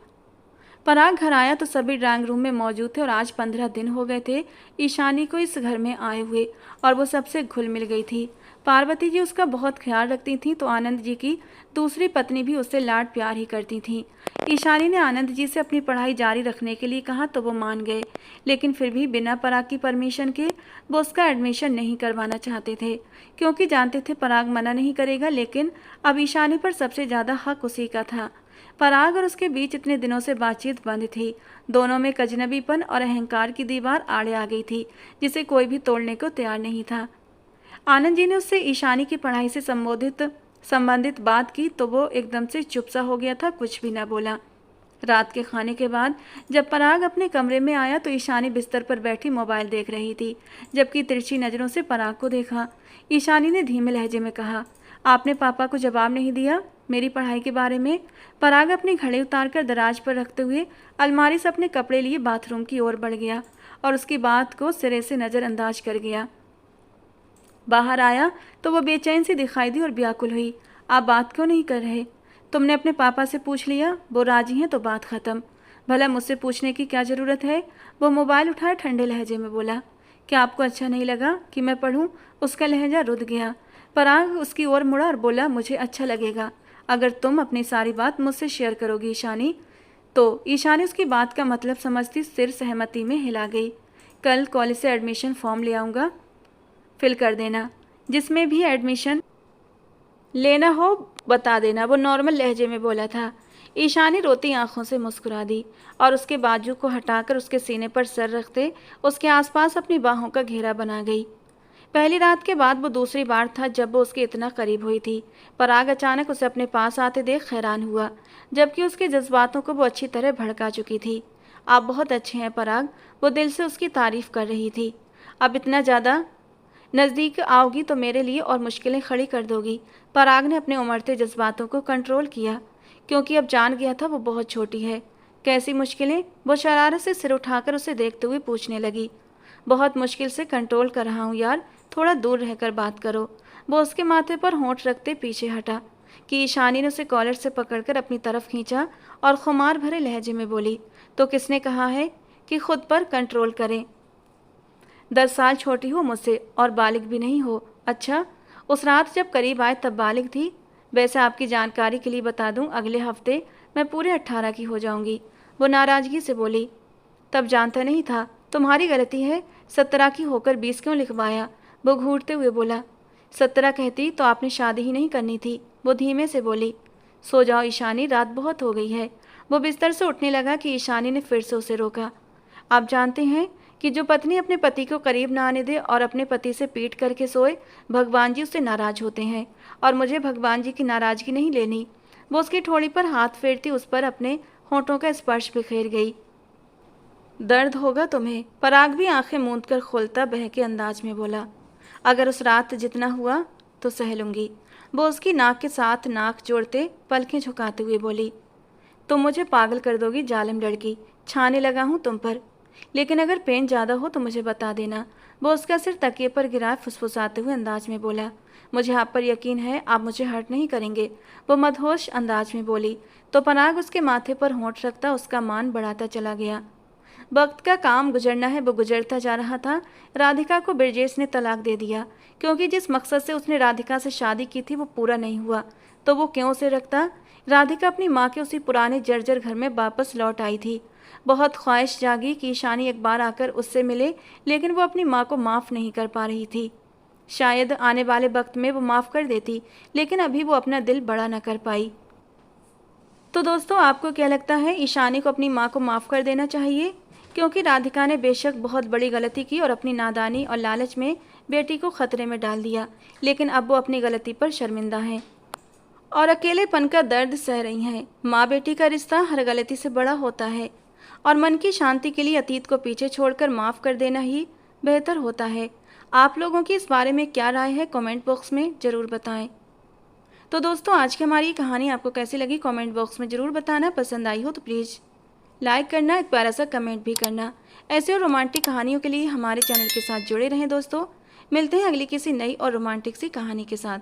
पराग घर आया तो सभी ड्राइंग रूम में मौजूद थे और आज 15 दिन हो गए थे ईशानी को इस घर में आए हुए और वो सबसे घुल मिल गई थी। पार्वती जी उसका बहुत ख्याल रखती थी तो आनंद जी की दूसरी पत्नी भी उससे लाड प्यार ही करती थी। ईशानी ने आनंद जी से अपनी पढ़ाई जारी रखने के लिए कहा तो वो मान गए, लेकिन फिर भी बिना पराग की परमिशन के वो उसका एडमिशन नहीं करवाना चाहते थे, क्योंकि जानते थे पराग मना नहीं करेगा। लेकिन अब ईशानी पर सबसे ज़्यादा हक उसी का था। पराग और उसके बीच इतने दिनों से बातचीत बंद थी। दोनों में एक अजनबीपन और अहंकार की दीवार आड़े आ गई थी, जिसे कोई भी तोड़ने को तैयार नहीं था। आनंद जी ने उससे ईशानी की पढ़ाई से संबंधित बात की तो वो एकदम से चुप सा हो गया था, कुछ भी ना बोला। रात के खाने के बाद जब पराग अपने कमरे में आया तो ईशानी बिस्तर पर बैठी मोबाइल देख रही थी, जबकि तिरछी नज़रों से पराग को देखा। ईशानी ने धीमे लहजे में कहा, आपने पापा को जवाब नहीं दिया मेरी पढ़ाई के बारे में? पराग अपनी घड़ी उतारकर दराज पर रखते हुए अलमारी से अपने कपड़े लिए बाथरूम की ओर बढ़ गया और उसकी बात को सिरे से नज़रअंदाज कर गया। बाहर आया तो वह बेचैन सी दिखाई दी और व्याकुल हुई। आप बात क्यों नहीं कर रहे? तुमने अपने पापा से पूछ लिया? वो राजी हैं तो बात ख़त्म। भला मुझसे पूछने की क्या ज़रूरत है? वो मोबाइल उठाए ठंडे लहजे में बोला, क्या आपको अच्छा नहीं लगा कि मैं पढ़ूं? उसका लहजा रुध गया। पराग उसकी ओर मुड़ा और बोला, मुझे अच्छा लगेगा अगर तुम अपनी सारी बात मुझसे शेयर करोगी ईशानी। तो ईशानी उसकी बात का मतलब समझती सिर सहमति में हिला गई। कल कॉलेज से एडमिशन फॉर्म ले आऊँगा, फिल कर देना, जिसमें भी एडमिशन लेना हो बता देना, वो नॉर्मल लहजे में बोला था। ईशानी रोती आंखों से मुस्कुरा दी और उसके बाजू को हटाकर उसके सीने पर सर रखते उसके आसपास अपनी बाहों का घेरा बना गई। पहली रात के बाद वो दूसरी बार था जब वो उसके इतना करीब हुई थी। पराग अचानक उसे अपने पास आते देख हैरान हुआ, जबकि उसके जज्बातों को वो अच्छी तरह भड़का चुकी थी। आप बहुत अच्छे हैं पराग, वो दिल से उसकी तारीफ कर रही थी। अब इतना ज़्यादा नज़दीक आओगी तो मेरे लिए और मुश्किलें खड़ी कर दोगी। पराग ने अपने उमड़ते जज्बातों को कंट्रोल किया, क्योंकि अब जान गया था वो बहुत छोटी है। कैसी मुश्किलें? वो शरारत से सिर उठाकर उसे देखते हुए पूछने लगी। बहुत मुश्किल से कंट्रोल कर रहा हूँ यार, थोड़ा दूर रहकर बात करो। वो उसके माथे पर होंठ रखते पीछे हटा कि ईशानी ने उसे कॉलर से पकड़कर अपनी तरफ खींचा और खुमार भरे लहजे में बोली, तो किसने कहा है कि खुद पर कंट्रोल करें? 10 साल छोटी हो मुझसे और बालिग भी नहीं हो। अच्छा, उस रात जब करीब आए तब बालिग थी। वैसे आपकी जानकारी के लिए बता दूं, अगले हफ्ते मैं पूरे 18 की हो जाऊंगी। वो नाराज़गी से बोली, तब जानता नहीं था, तुम्हारी गलती है। 17 की होकर 20 क्यों लिखवाया? वो घूरते हुए बोला। 17 कहती तो आपने शादी ही नहीं करनी थी। वो धीमे से बोली, सो जाओ ईशानी, रात बहुत हो गई है। वो बिस्तर से उठने लगा कि ईशानी ने फिर से उसे रोका। आप जानते हैं कि जो पत्नी अपने पति को करीब ना आने दे और अपने पति से पीट करके सोए, भगवान जी उससे नाराज होते हैं, और मुझे भगवान जी की नाराज़गी नहीं लेनी। वो उसकी ठोड़ी पर हाथ फेरती उस पर अपने होठों का स्पर्श बिखेर गई। दर्द होगा तुम्हें? पराग भी आंखें मूंद कर खोलता बहके अंदाज में बोला, अगर उस रात जितना हुआ तो सह लूँगी। वो उसकी नाक के साथ नाक जोड़ते पलकें झुकाते हुए बोली, तुम मुझे पागल कर दोगी जालिम लड़की, छाने लगा हूँ तुम पर। लेकिन अगर पेन ज़्यादा हो तो मुझे बता देना। वो उसका सिर तकिए पर गिराए फुसफुसाते हुए अंदाज में बोला, मुझे आप पर यकीन है, आप मुझे हर्ट नहीं करेंगे। वो मदहोश अंदाज में बोली तो पराग उसके माथे पर होंठ रखता उसका मान बढ़ाता चला गया। वक्त का काम गुजरना है, वो गुजरता जा रहा था। राधिका को ब्रजेश ने तलाक दे दिया, क्योंकि जिस मकसद से उसने राधिका से शादी की थी वो पूरा नहीं हुआ। तो वो क्यों उसे रखता? राधिका अपनी माँ के उसी पुराने जर्जर घर में वापस लौट आई थी। बहुत ख्वाहिश जागी कि ईशानी एक बार आकर उससे मिले, लेकिन वो अपनी माँ को माफ़ नहीं कर पा रही थी। शायद आने वाले वक्त में वो माफ़ कर देती, लेकिन अभी वो अपना दिल बड़ा न कर पाई। तो दोस्तों, आपको क्या लगता है, ईशानी को अपनी माँ को माफ़ कर देना चाहिए? क्योंकि राधिका ने बेशक बहुत बड़ी गलती की और अपनी नादानी और लालच में बेटी को खतरे में डाल दिया, लेकिन अब वो अपनी गलती पर शर्मिंदा हैं और अकेलेपन का दर्द सह रही हैं। माँ बेटी का रिश्ता हर गलती से बड़ा होता है और मन की शांति के लिए अतीत को पीछे छोड़कर माफ़ कर देना ही बेहतर होता है। आप लोगों की इस बारे में क्या राय है, कमेंट बॉक्स में ज़रूर बताएं। तो दोस्तों, आज की हमारी कहानी आपको कैसी लगी कमेंट बॉक्स में ज़रूर बताना। पसंद आई हो तो प्लीज़ लाइक करना, एक प्यारा सा कमेंट भी करना। ऐसे और रोमांटिक कहानियों के लिए हमारे चैनल के साथ जुड़े रहें दोस्तों। मिलते हैं अगली किसी नई और रोमांटिक सी कहानी के साथ।